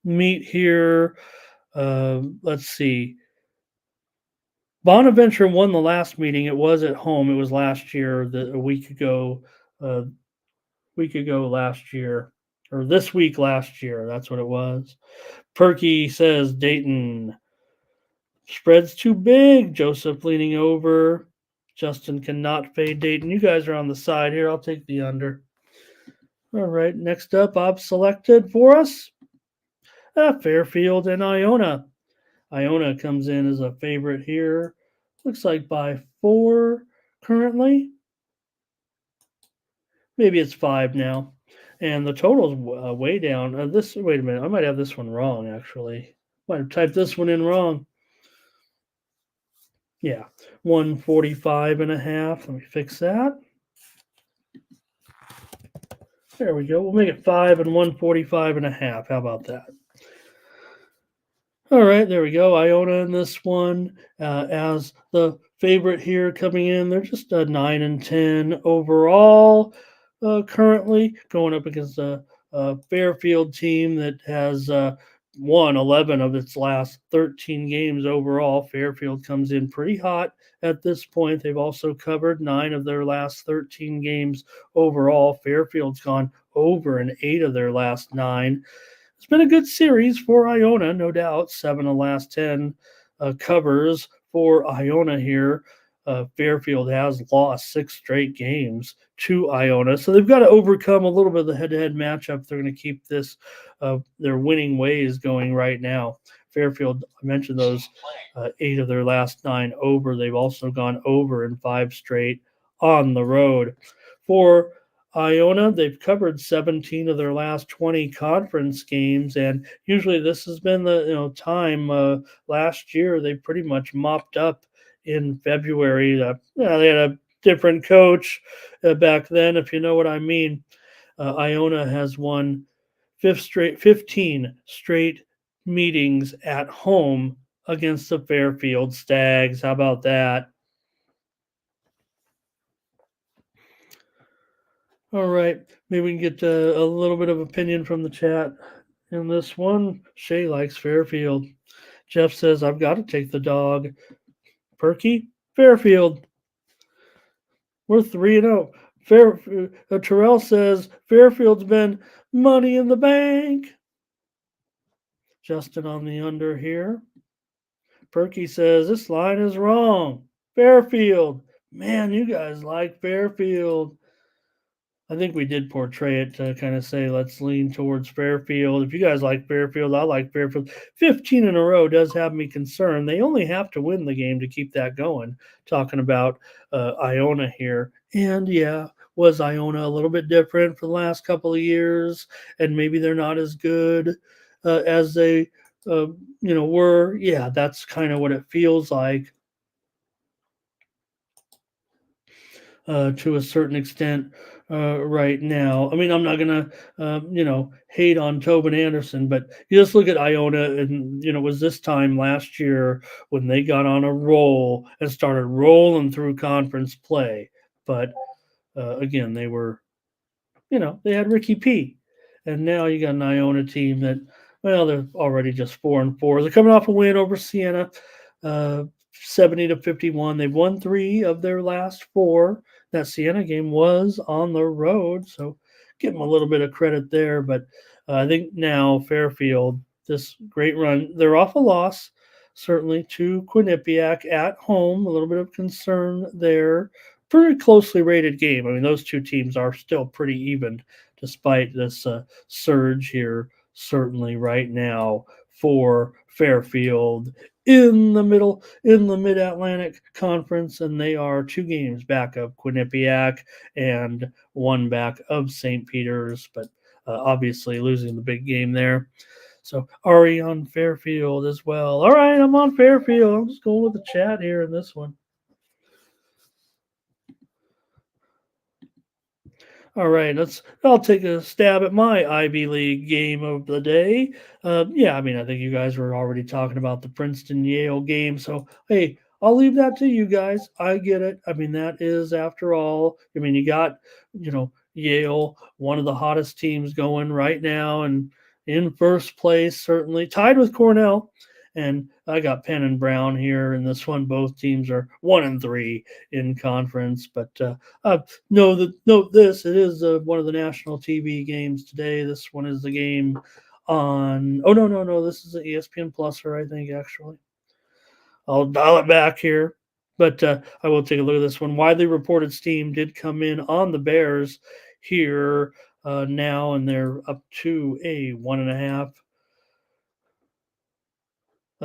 meet here. Let's see. Bonaventure won the last meeting. It was at home. It was last year, a week ago last year, or this week last year. That's what it was. Perky says Dayton. Spread's too big. Joseph leaning over. Justin cannot fade Dayton. You guys are on the side here. I'll take the under. All right. Next up, I've selected for us Fairfield and Iona. Iona comes in as a favorite here. Looks like by 4 currently. Maybe it's 5 now. And the total's way down. Wait a minute. I might have this one wrong, actually. Might have typed this one in wrong. Yeah, 145.5. Let me fix that. There we go. We'll make it 5 and 145.5. How about that? All right, there we go. Iona in this one as the favorite here coming in. They're just 9-10 overall currently, going up against a Fairfield team that has won 11 of its last 13 games overall. Fairfield comes in pretty hot at this point. They've also covered 9 of their last 13 games overall. Fairfield's gone over in 8 of their last 9. It's been a good series for Iona, no doubt. 7 of the last 10 covers for Iona here. Fairfield has lost 6 straight games to Iona, so they've got to overcome a little bit of the head-to-head matchup. If they're going to keep this their winning ways going right now. Fairfield, I mentioned those 8 of their last 9 over. They've also gone over in 5 straight on the road. For Iona, they've covered 17 of their last 20 conference games, and usually this has been the time. Last year they pretty much mopped up in February. They had a different coach back then, if you know what I mean. Iona has won 15 straight meetings at home against the Fairfield Stags. How about that? All right, maybe we can get a little bit of opinion from the chat in this one. Shay likes Fairfield. Jeff says, I've got to take the dog. Perky, Fairfield. We're 3-0. Terrell says, Fairfield's been money in the bank. Justin on the under here. Perky says, this line is wrong. Fairfield. Man, you guys like Fairfield. I think we did portray it to kind of say, let's lean towards Fairfield. If you guys like Fairfield, I like Fairfield. 15 in a row does have me concerned. They only have to win the game to keep that going. Talking about Iona here. And yeah, was Iona a little bit different for the last couple of years? And maybe they're not as good as they were. Yeah, that's kind of what it feels like. To a certain extent right now. I mean, I'm not going to, hate on Tobin Anderson, but you just look at Iona and, it was this time last year when they got on a roll and started rolling through conference play. But again, they were, they had Ricky P. And now you got an Iona team that, well, they're already just 4-4. They're coming off a win over Siena. 70-51. They've won 3 of their last 4. That Siena game was on the road, so give them a little bit of credit there. But I think now Fairfield, this great run, they're off a loss, certainly to Quinnipiac at home. A little bit of concern there. Pretty closely rated game. I mean, those two teams are still pretty even despite this surge here, certainly right now for Fairfield in the Mid-Atlantic Conference, and they are 2 games back of Quinnipiac and 1 back of St. Peter's, but obviously losing the big game there. So Ari on Fairfield as well. All right, I'm on Fairfield. I'm just going with the chat here in this one. All right, I'll take a stab at my Ivy League game of the day. Yeah, I mean, I think you guys were already talking about the Princeton Yale game, so hey, I'll leave that to you guys. I get it. I mean, that is, after all, I mean, you got, Yale, one of the hottest teams going right now, and in first place, certainly tied with Cornell. And I got Penn and Brown here in this one. Both teams are 1-3 in conference, but note this: it is one of the national TV games today. This one is the game on. Oh no! This is an ESPN Pluser, I think. Actually, I'll dial it back here, but I will take a look at this one. Widely reported steam did come in on the Bears here now, and they're up to a 1.5.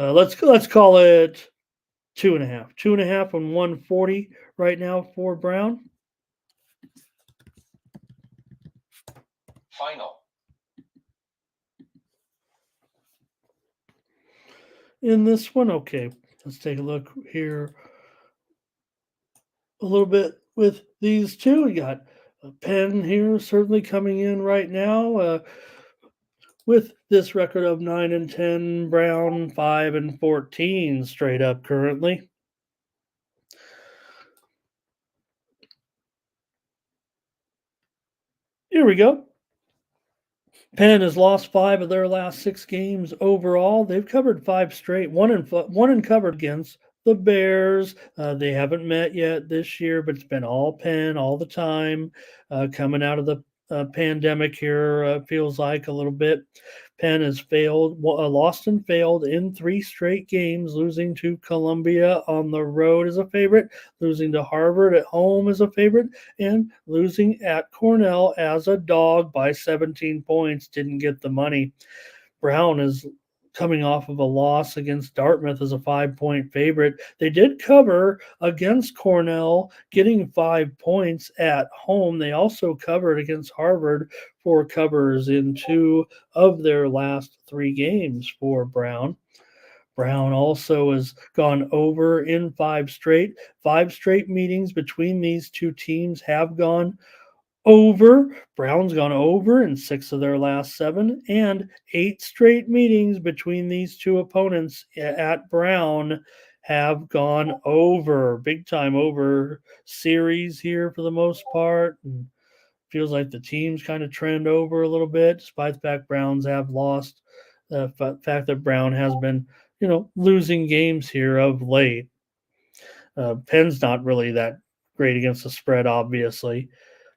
Let's call it 2.5. 2.5 on 140 right now for Brown. Final. In this one, okay, let's take a look here a little bit with these two. We got Penn here certainly coming in right now with this record of 9-10. Brown 5-14 straight up currently. Here we go. Penn has lost 5 of their last 6 games overall. They've covered 5 straight, one in covered against the Bears. They haven't met yet this year, but it's been all Penn all the time. Coming out of the pandemic here, feels like a little bit. Penn has lost and failed in 3 straight games, losing to Columbia on the road as a favorite, losing to Harvard at home as a favorite, and losing at Cornell as a dog by 17 points. Didn't get the money. Brown is coming off of a loss against Dartmouth as a 5-point favorite. They did cover against Cornell, getting 5 points at home. They also covered against Harvard, 4 covers in 2 of their last 3 games for Brown. Brown also has gone over in 5 straight. 5 straight meetings between these two teams have gone over. Brown's gone over in 6 of their last 7, and 8 straight meetings between these two opponents at Brown have gone over. Big time over series here for the most part. And feels like the teams kind of trend over a little bit, despite the fact Browns have lost. The fact that Brown has been, losing games here of late. Penn's not really that great against the spread, obviously.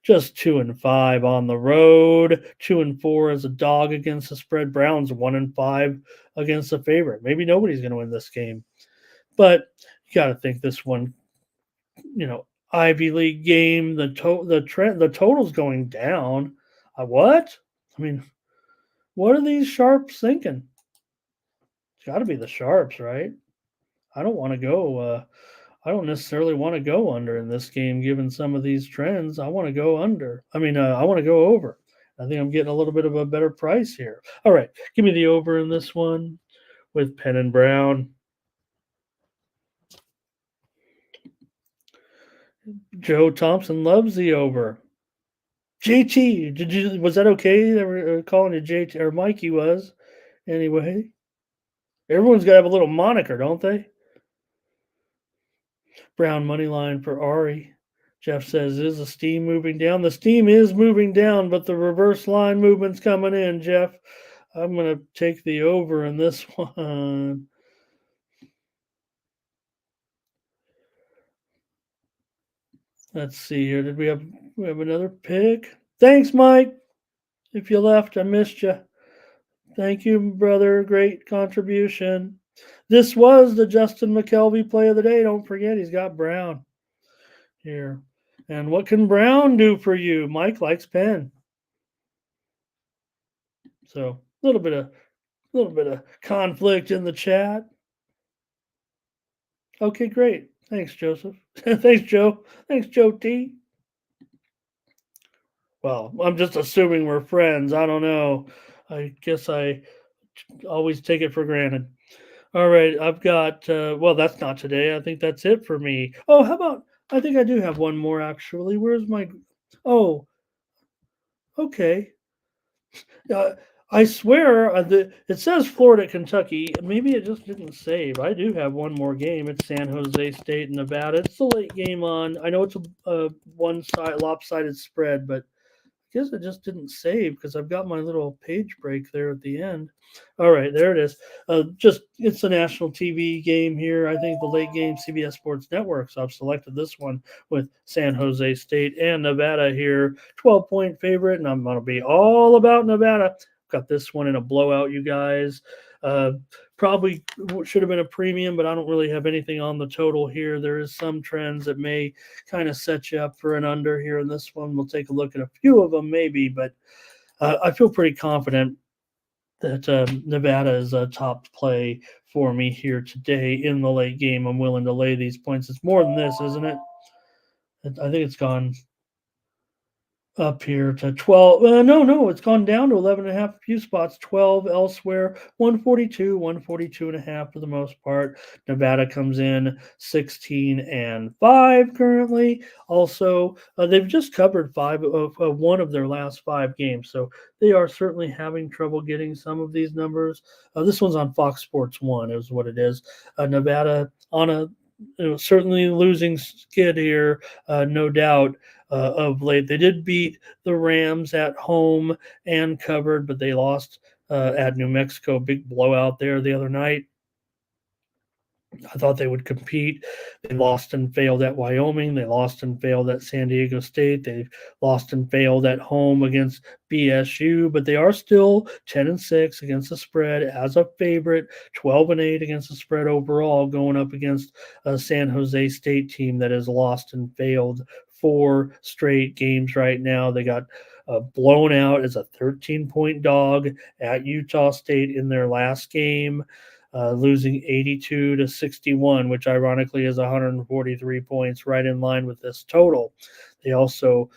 Just 2-5 on the road, 2-4 as a dog against the spread. Browns 1-5 against the favorite. Maybe nobody's going to win this game, but you got to think this one, Ivy League game. The total's going down. What? I mean, what are these sharps thinking? It's got to be the sharps, right? I don't want to go. I don't necessarily want to go under in this game, given some of these trends. I want to go under. I want to go over. I think I'm getting a little bit of a better price here. All right, give me the over in this one with Penn and Brown. Joe Thompson loves the over. JT, was that okay? They were calling you JT, or Mikey was. Anyway, everyone's got to have a little moniker, don't they? Brown money line for Ari. Jeff says, is the steam moving down? The steam is moving down, but the reverse line movement's coming in, Jeff. I'm going to take the over in this one. Let's see here. Did we have another pick? Thanks, Mike. If you left, I missed you. Thank you, brother. Great contribution. This was the Justin McKelvey play of the day. Don't forget, he's got Brown here. And what can Brown do for you? Mike likes Penn. So a little bit of conflict in the chat. Okay, great. Thanks, Joseph. Thanks, Joe. Thanks, Joe T. Well, I'm just assuming we're friends. I don't know. I guess I always take it for granted. All right, I've got, well, that's not today. I think that's it for me. Oh, how about, I think I do have one more actually. Where's my, oh, okay. I swear it says Florida, Kentucky. Maybe it just didn't save. I do have one more game. It's San Jose State, Nevada. It's the late game on. I know it's a one side lopsided spread, but I guess it just didn't save because I've got my little page break there at the end. All right, there it is. It's a national TV game here. I think the late game CBS Sports Network. So I've selected this one with San Jose State and Nevada here. 12-point favorite, and I'm going to be all about Nevada. Got this one in a blowout, you guys. Probably should have been a premium, but I don't really have anything on the total here. There is some trends that may kind of set you up for an under here in this one. We'll take a look at a few of them maybe, but I feel pretty confident that Nevada is a top play for me here today in the late game. I'm willing to lay these points. It's more than this, isn't it? I think it's gone up here to 12. No, it's gone down to 11 and a half a few spots, 12 elsewhere, 142 and a half for the most part. Nevada comes in 16-5 currently. Also, they've just covered one of their last 5 games, so they are certainly having trouble getting some of these numbers. This one's on Fox Sports 1 is what it is. Nevada on a certainly losing skid here, no doubt. Of late, they did beat the Rams at home and covered, but they lost at New Mexico. Big blowout there the other night. I thought they would compete. They lost and failed at Wyoming. They lost and failed at San Diego State. They've lost and failed at home against BSU, but they are still 10-6 against the spread as a favorite, 12-8 against the spread overall, going up against a San Jose State team that has lost and failed 4 straight games right now. They got blown out as a 13-point dog at Utah State in their last game. Losing 82-61, which ironically is 143 points, right in line with this total. They also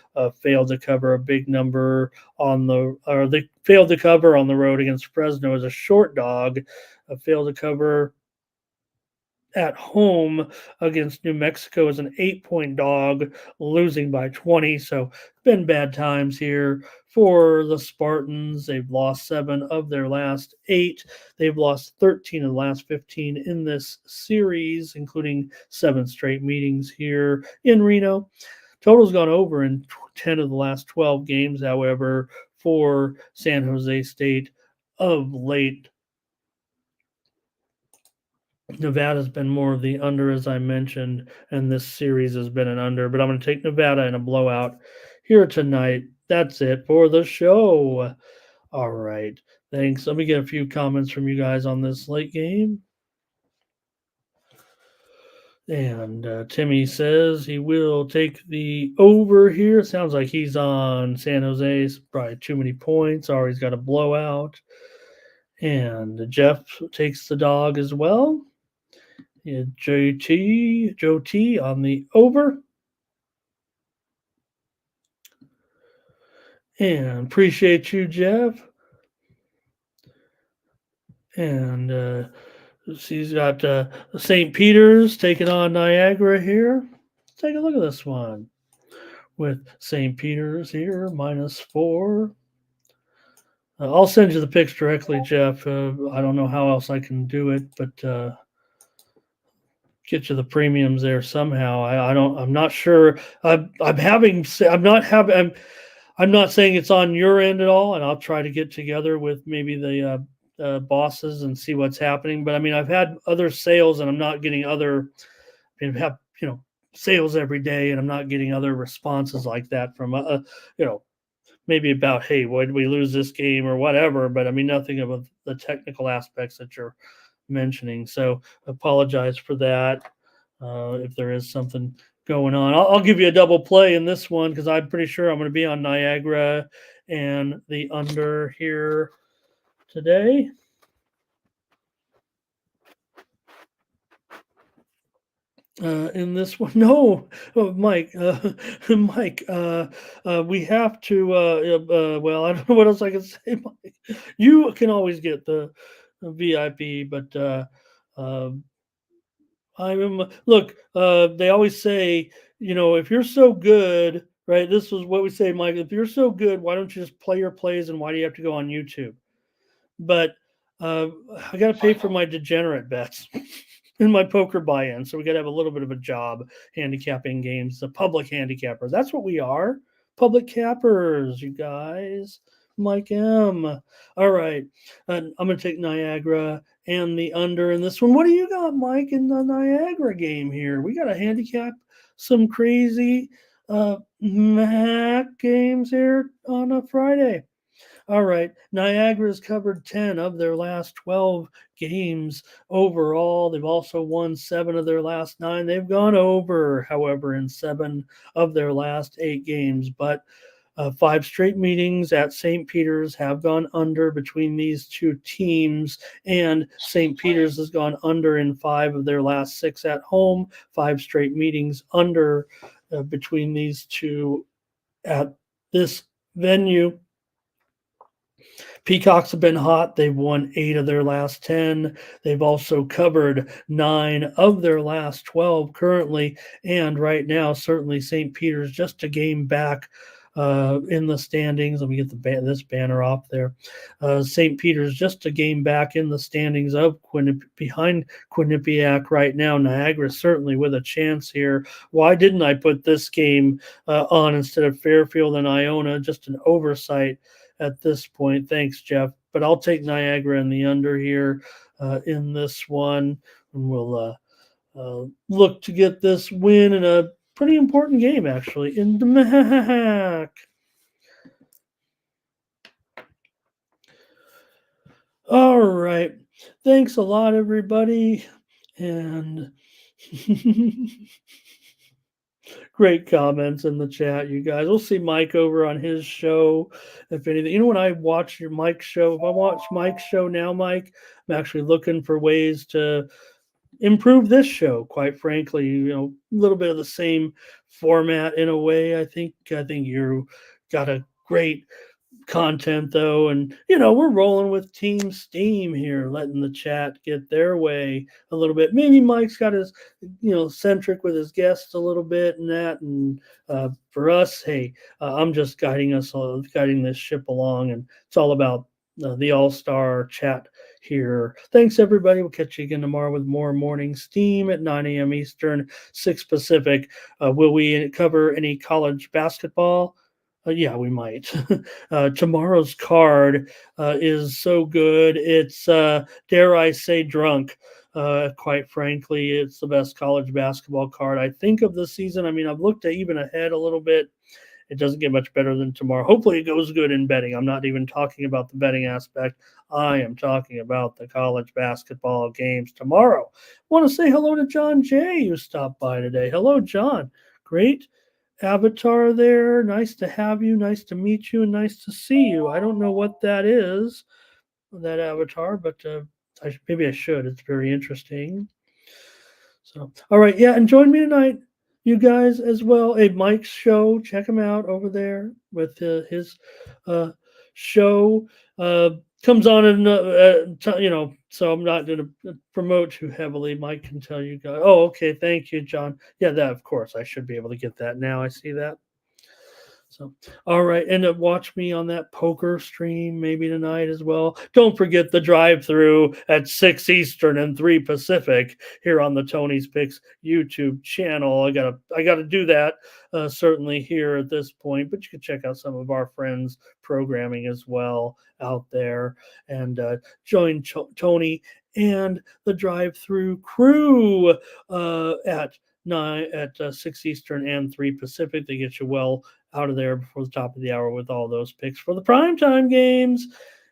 failed to cover a big number they failed to cover on the road against Fresno as a short dog. Failed to cover at home against New Mexico as an 8-point dog, losing by 20. So been bad times here for the Spartans. They've lost 7 of their last 8. They've lost 13 of the last 15 in this series, including 7 straight meetings here in Reno. Total's gone over in 10 of the last 12 games, however, for San Jose State of late. Nevada's been more of the under, as I mentioned, and this series has been an under. But I'm going to take Nevada in a blowout here tonight. That's it for the show. All right. Thanks. Let me get a few comments from you guys on this late game. And Timmy says he will take the over here. Sounds like he's on San Jose's. Probably too many points. Already got a blowout. And Jeff takes the dog as well. Yeah, Joe T on the over. And appreciate you, Jeff. And he's got St. Peter's taking on Niagara here. Let's take a look at this one with St. Peter's here, -4. I'll send you the picks directly, Jeff. I don't know how else I can do it, but get you the premiums there somehow. I'm not sure. I'm not saying it's on your end at all, and I'll try to get together with maybe the bosses and see what's happening. But I mean, I've had other sales, and I'm not getting other. I have sales every day, and I'm not getting other responses like that from maybe about, hey, why did we lose this game or whatever. But I mean, nothing of the technical aspects that you're mentioning. So apologize for that if there is something going on. I'll give you a double play in this one because I'm pretty sure I'm going to be on Niagara and the under here today. In this one, no, Mike, Mike, we have to. Well, I don't know what else I can say, Mike. You can always get the VIP, but look. They always say, if you're so good, right? This is what we say, Mike. If you're so good, why don't you just play your plays, and why do you have to go on YouTube? But I got to pay for my degenerate bets. In my poker buy-in, so we got to have a little bit of a job handicapping games. The public handicapper. That's what we are. Public cappers, you guys. Mike M. All right. I'm going to take Niagara and the under in this one. What do you got, Mike, in the Niagara game here? We got to handicap some crazy MAC games here on a Friday. All right. Niagara's covered 10 of their last 12 games overall. They've also won 7 of their last 9. They've gone over, however, in 7 of their last 8 games. But 5 straight meetings at St. Peter's have gone under between these two teams. And St. Peter's has gone under in 5 of their last 6 at home. 5 straight meetings under between these two at this venue. Peacocks have been hot. They've won 8 of their last 10. They've also covered 9 of their last 12 currently. And right now, certainly St. Peter's just a game back in the standings. Let me get this banner off there. St. Peter's just a game back in the standings of behind Quinnipiac right now. Niagara certainly with a chance here. Why didn't I put this game on instead of Fairfield and Iona? Just an oversight at this point. Thanks, Jeff. But I'll take Niagara and the under here in this one. And we'll look to get this win in a pretty important game, actually, in the MAC. All right. Thanks a lot, everybody. And great comments in the chat, you guys. We'll see Mike over on his show, if anything. You know, when I watch your Mike's show, if I watch Mike's show now, Mike, I'm actually looking for ways to improve this show, quite frankly. You know, a little bit of the same format in a way. I think you got a great content though, and you know, we're rolling with Team Steam here, letting the chat get their way a little bit. Maybe Mike's got his, you know, centric with his guests a little bit and that, and for us, hey, I'm just guiding this ship along, and it's all about the all-star chat here. Thanks, everybody. We'll catch you again tomorrow with more Morning Steam at 9 a.m. Eastern, 6 Pacific. Will we cover any college basketball? Yeah, we might. Tomorrow's card is so good. It's, dare I say, drunk. Quite frankly, it's the best college basketball card, I think, of the season. I mean, I've looked even ahead a little bit. It doesn't get much better than tomorrow. Hopefully it goes good in betting. I'm not even talking about the betting aspect. I am talking about the college basketball games tomorrow. I want to say hello to John J., who stopped by today. Hello, John. Great avatar there. Nice to have you. Nice to meet you, and nice to see you. I don't know what that is, that avatar, but maybe I should. It's very interesting. So, all right. Yeah, and join me tonight, you guys, as well. Mike's show, check him out over there with his show. Comes on in, you know, so I'm not going to promote too heavily. Mike can tell you guys. Oh, okay. Thank you, John. Yeah, that, of course, I should be able to get that now. I see that. So, all right. And watch me on that poker stream maybe tonight as well. Don't forget the drive-through at 6 Eastern and 3 Pacific here on the Tony's Picks YouTube channel. I gotta do that certainly here at this point, but you can check out some of our friends' programming as well out there, and join Tony and the drive-through crew at 6 Eastern and 3 Pacific. They get you well out of there before the top of the hour with all those picks for the primetime games,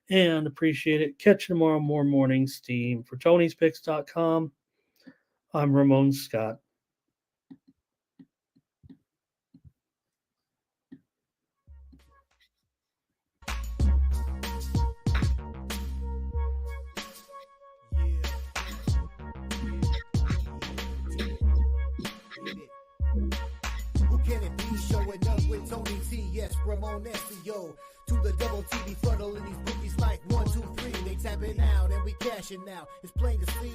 and appreciate it. Catch you tomorrow, more Morning Steam. For Tony'sPicks.com, I'm Ramon Scott. Showing up with Tony T, yes, Ramon SEO. To the double T, be funnelin' these bookies like 1, 2, 3. They tapping out and we cashing out. It's plain to see.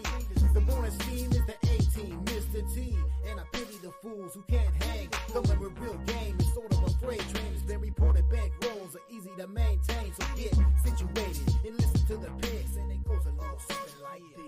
The morning steam is the A-team, Mr. T. And I pity the fools who can't hang. Coming with real game, it's sort of a freight train. It's been reported bank rolls are easy to maintain. So get situated and listen to the picks, and it goes a little something like this.